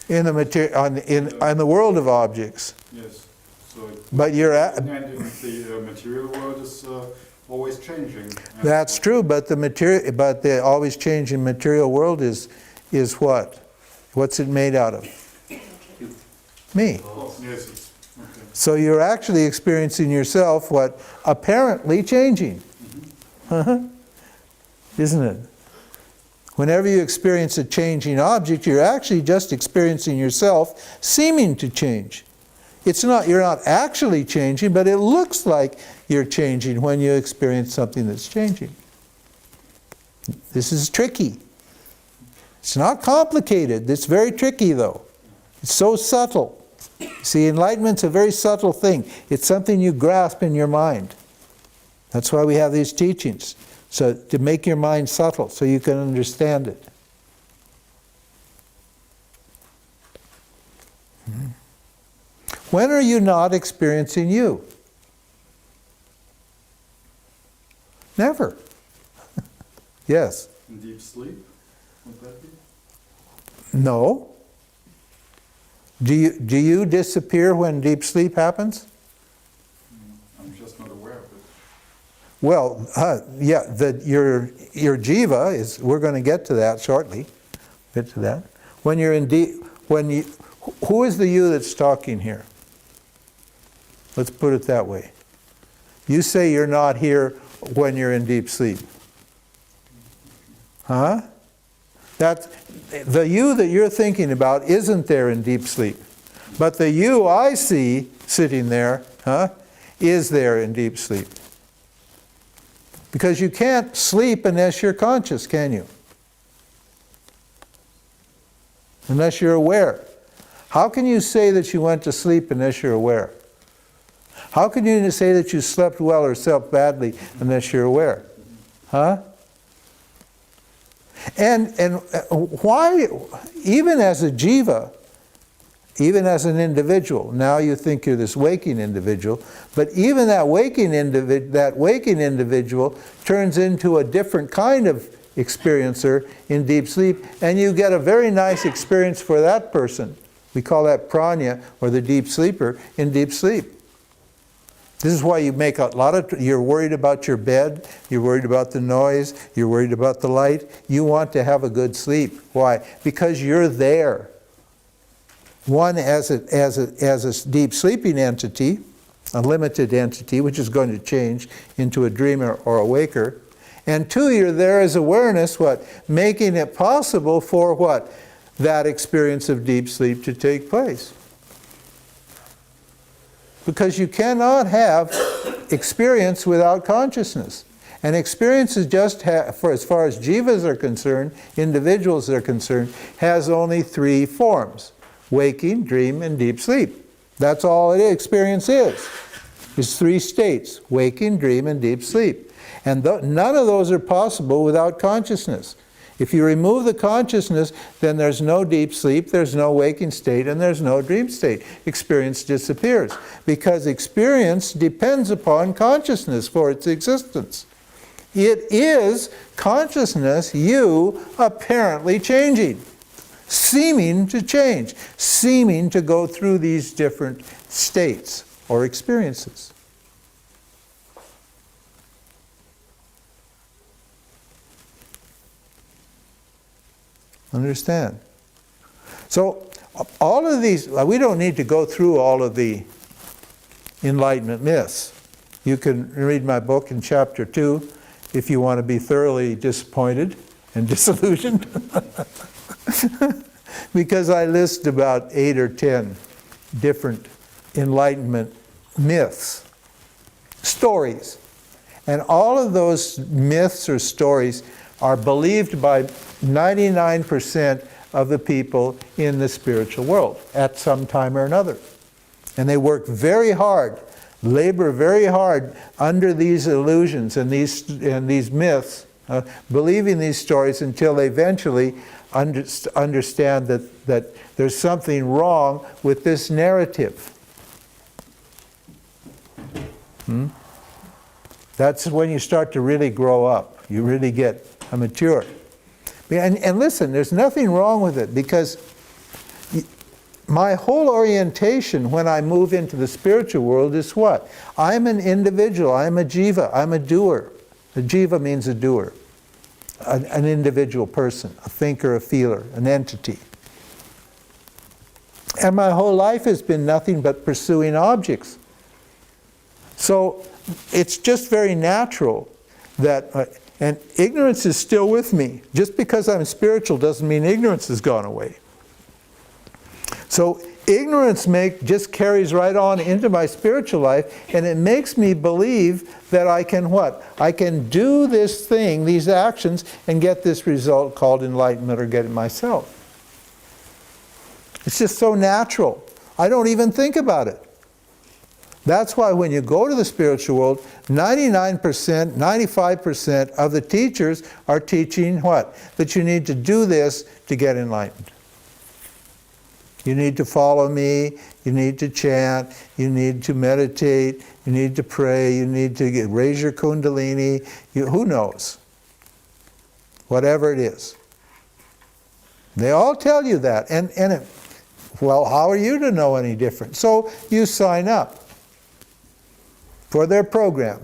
in the world of objects. Yes. So. But you're and the material world is always changing. That's true, but the always changing material world is what? What's it made out of? Me. Oh, yes. Okay. So you're actually experiencing yourself apparently changing. Isn't it? Whenever you experience a changing object, you're actually just experiencing yourself seeming to change. You're not actually changing, but it looks like you're changing when you experience something that's changing. This is tricky. It's not complicated. It's very tricky though. It's so subtle. See, enlightenment's a very subtle thing. It's something you grasp in your mind. That's why we have these teachings. So to make your mind subtle so you can understand it. When are you not experiencing you? Never. Yes. In deep sleep, would that be? No. Do you disappear when deep sleep happens? I'm just not aware of it. Well, yeah, your jiva is. We're going to get to that shortly. Get to that. When you're in deep, who is the you that's talking here? Let's put it that way. You say you're not here when you're in deep sleep. Huh? That's the you that you're thinking about isn't there in deep sleep. But the you I see sitting there, is there in deep sleep. Because you can't sleep unless you're conscious, can you? Unless you're aware. How can you say that you went to sleep unless you're aware? How can you say that you slept well or slept badly unless you're aware? Huh? And why, even as a jiva, even as an individual, now you think you're this waking individual, but even that waking individual turns into a different kind of experiencer in deep sleep, and you get a very nice experience for that person. We call that prana, or the deep sleeper, in deep sleep. This is why you make a lot of, you're worried about your bed, you're worried about the noise, you're worried about the light. You want to have a good sleep. Why? Because you're there. One as a deep sleeping entity, a limited entity, which is going to change into a dreamer or a waker. And two, you're there as awareness, what? Making it possible for what? That experience of deep sleep to take place. Because you cannot have experience without consciousness. And experience is just, for as far as jivas are concerned, individuals are concerned, has only three forms. Waking, dream, and deep sleep. That's all experience is. It's three states. Waking, dream, and deep sleep. And none of those are possible without consciousness. If you remove the consciousness, then there's no deep sleep, there's no waking state, and there's no dream state. Experience disappears. Because experience depends upon consciousness for its existence. It is consciousness, you, apparently changing. Seeming to change. Seeming to go through these different states or experiences. Understand? So, all of these, we don't need to go through all of the Enlightenment myths. You can read my book in chapter 2 if you want to be thoroughly disappointed and disillusioned. Because I list about 8 or 10 different Enlightenment myths, stories. And all of those myths or stories are believed by 99% of the people in the spiritual world at some time or another. And they work very hard, labor very hard under these illusions and these myths, believing these stories until they eventually understand that there's something wrong with this narrative. That's when you start to really grow up. You really get mature. And listen, there's nothing wrong with it, because my whole orientation when I move into the spiritual world is what? I'm an individual, I'm a jiva, I'm a doer. A jiva means a doer. An individual person, a thinker, a feeler, an entity. And my whole life has been nothing but pursuing objects. So it's just very natural that, and ignorance is still with me. Just because I'm spiritual doesn't mean ignorance has gone away. So ignorance just carries right on into my spiritual life, and it makes me believe that I can what? I can do this thing, these actions, and get this result called enlightenment, or get it myself. It's just so natural. I don't even think about it. That's why when you go to the spiritual world, 99%, 95% of the teachers are teaching what? That you need to do this to get enlightened. You need to follow me, you need to chant, you need to meditate, you need to pray, you need to raise your kundalini, who knows? Whatever it is. They all tell you that. Well, how are you to know any different? So you sign up for their program.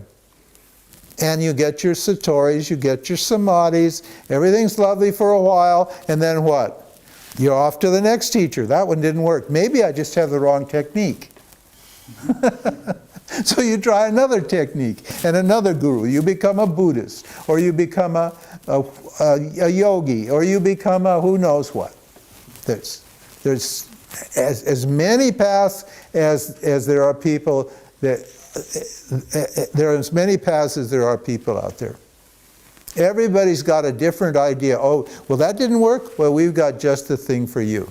And you get your Satoris, you get your Samadhis, everything's lovely for a while, and then what? You're off to the next teacher. That one didn't work. Maybe I just have the wrong technique. So you try another technique and another guru. You become a Buddhist, or you become a yogi, or you become a who knows what. There's as many paths as there are people that there are as many paths as there are people out there. Everybody's got a different idea. Oh, well, that didn't work? Well, we've got just the thing for you.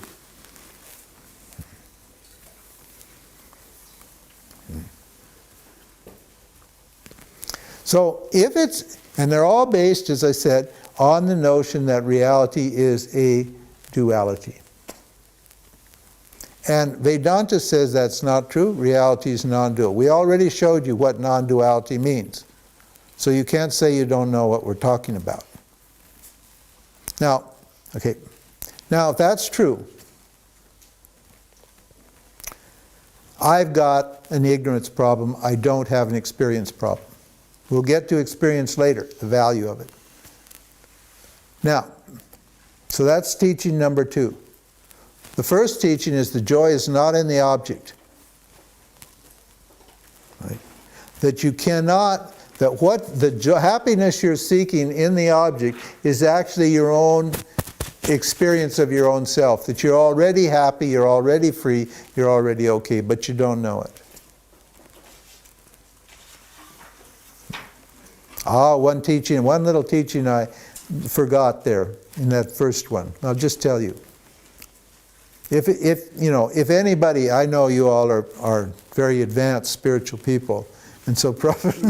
So if it's, and they're all based, as I said, on the notion that reality is a duality. And Vedanta says that's not true. Reality is non-dual. We already showed you what non-duality means. So you can't say you don't know what we're talking about. Now, okay. Now, if that's true, I've got an ignorance problem. I don't have an experience problem. We'll get to experience later, the value of it. Now, so that's teaching number 2. The first teaching is the joy is not in the object. Right? That you cannot, that what the happiness you're seeking in the object is actually your own experience of your own self. That you're already happy, you're already free, you're already okay, but you don't know it. One little teaching I forgot there in that first one. I'll just tell you. If anybody, I know you all are very advanced spiritual people, and so probably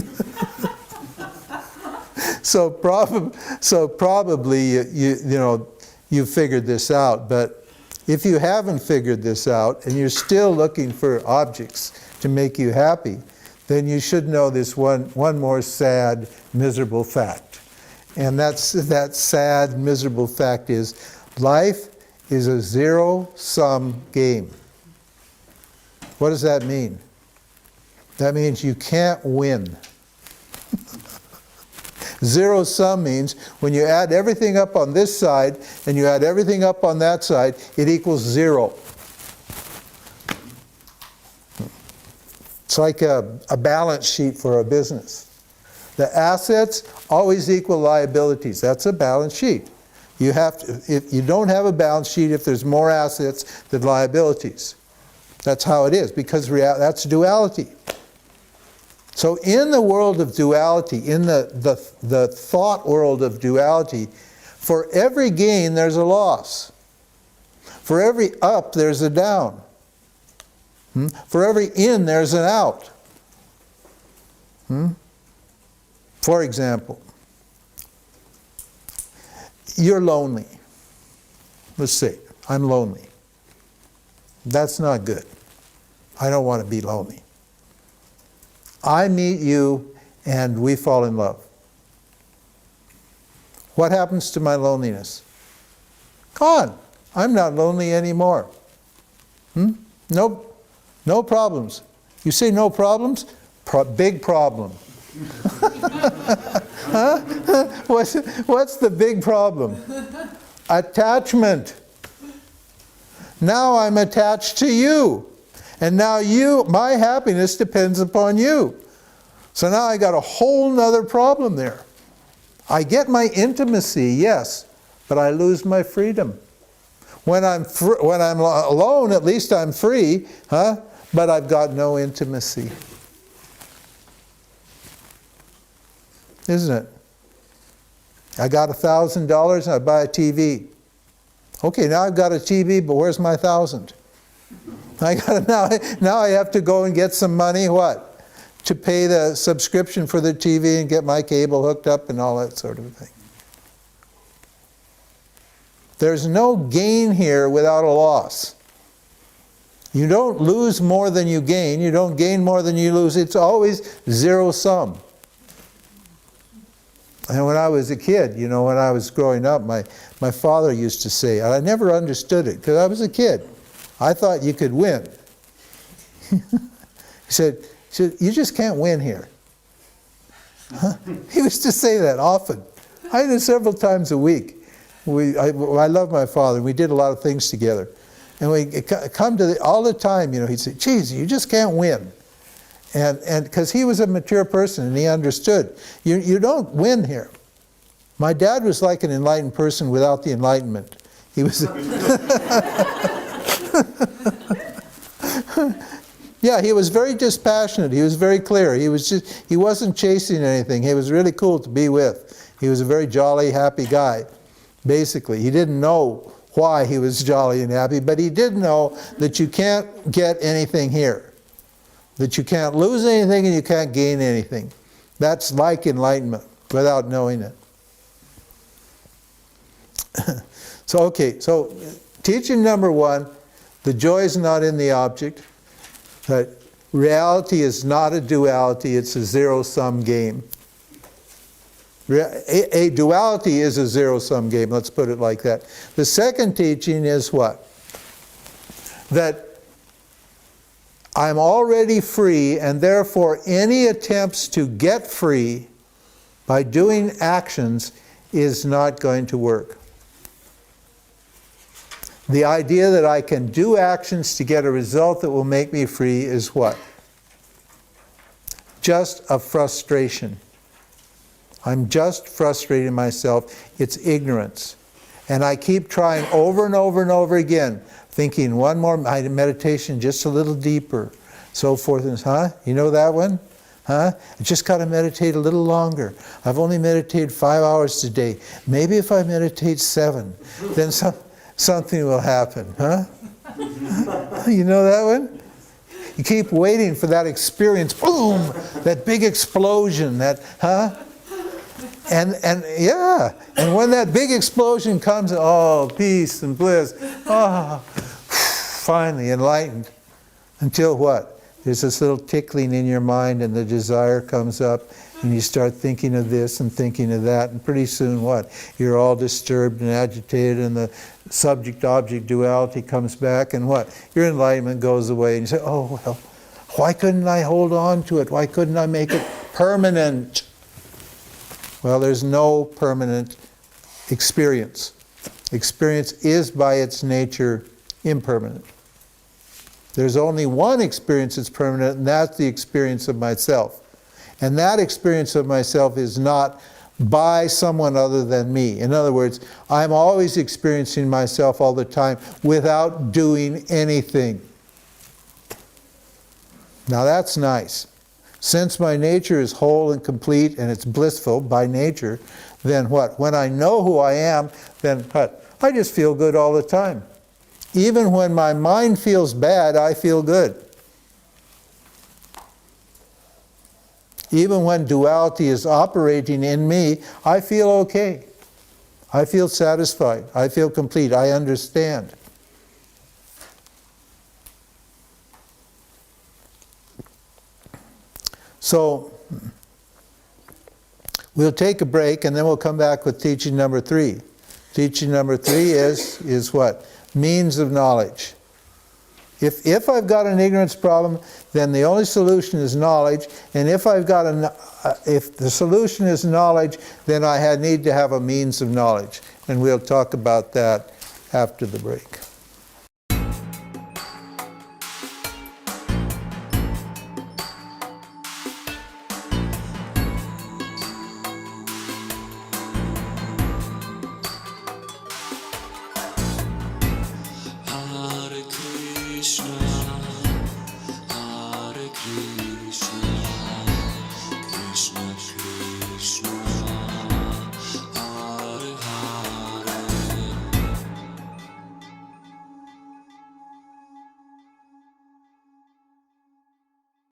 you figured this out. But if you haven't figured this out and you're still looking for objects to make you happy, then you should know this one more sad, miserable fact. And that sad, miserable fact is life is a zero-sum game. What does that mean? That means you can't win. Zero-sum means when you add everything up on this side and you add everything up on that side, it equals 0. It's like a balance sheet for a business. The assets always equal liabilities. That's a balance sheet. You have to, if you don't have a balance sheet if there's more assets than liabilities. That's how it is, because that's duality. So in the world of duality, in the thought world of duality, for every gain there's a loss. For every up there's a down. For every in there's an out. For example, you're lonely. Let's say, I'm lonely. That's not good. I don't want to be lonely. I meet you and we fall in love. What happens to my loneliness? Gone. I'm not lonely anymore. Nope. No problems. You say no problems? Big problem. Huh? What's the big problem? Attachment. Now I'm attached to you. And now my happiness depends upon you. So now I got a whole nother problem there. I get my intimacy, yes, but I lose my freedom. When I'm alone, at least I'm free, huh? But I've got no intimacy. Isn't it? I got $1,000 and I buy a TV. Okay, now I've got a TV, but where's my 1,000? Now I have to go and get some money, what? To pay the subscription for the TV and get my cable hooked up and all that sort of thing. There's no gain here without a loss. You don't lose more than you gain. You don't gain more than you lose. It's always zero sum. And when I was a kid, you know, when I was growing up, my father used to say, and I never understood it because I was a kid. I thought you could win. He said, you just can't win here. Huh? He used to say that often. I did it several times a week. I love my father. We did a lot of things together. And we come to all the time, you know, he'd say, geez, you just can't win. And because he was a mature person and he understood, you don't win here. My dad was like an enlightened person without the enlightenment. He was, yeah, he was very dispassionate. He was very clear. He wasn't chasing anything. He was really cool to be with. He was a very jolly, happy guy, basically. He didn't know why he was jolly and happy, but he did know that you can't get anything here. That you can't lose anything and you can't gain anything. That's like enlightenment without knowing it. So teaching number 1, the joy is not in the object. That reality is not a duality, it's a zero-sum game. A duality is a zero-sum game, let's put it like that. The second teaching is what? That I'm already free, and therefore any attempts to get free by doing actions is not going to work. The idea that I can do actions to get a result that will make me free is what? Just a frustration. I'm just frustrating myself. It's ignorance. And I keep trying over and over and over again, thinking one more meditation, just a little deeper, so forth and you know that one? I just got to meditate a little longer. I've only meditated 5 hours today. Maybe if I meditate 7, then something will happen, You know that one? You keep waiting for that experience, boom, that big explosion, And when that big explosion comes, oh, peace and bliss, finally enlightened. Until what? There's this little tickling in your mind and the desire comes up and you start thinking of this and thinking of that, and pretty soon what? You're all disturbed and agitated and the subject-object duality comes back and what? Your enlightenment goes away and you say, oh, well, why couldn't I hold on to it? Why couldn't I make it permanent? Well, there's no permanent experience. Experience is by its nature impermanent. There's only one experience that's permanent, and that's the experience of myself. And that experience of myself is not by someone other than me. In other words, I'm always experiencing myself all the time without doing anything. Now that's nice. Since my nature is whole and complete and it's blissful by nature, then what? When I know who I am, then what? I just feel good all the time. Even when my mind feels bad, I feel good. Even when duality is operating in me, I feel okay. I feel satisfied. I feel complete. I understand. So, we'll take a break and then we'll come back with teaching number 3. Teaching number 3 is what? Means of knowledge. If I've got an ignorance problem, then the only solution is knowledge. And if if the solution is knowledge, then I need to have a means of knowledge. And we'll talk about that after the break. Krishna, Krishna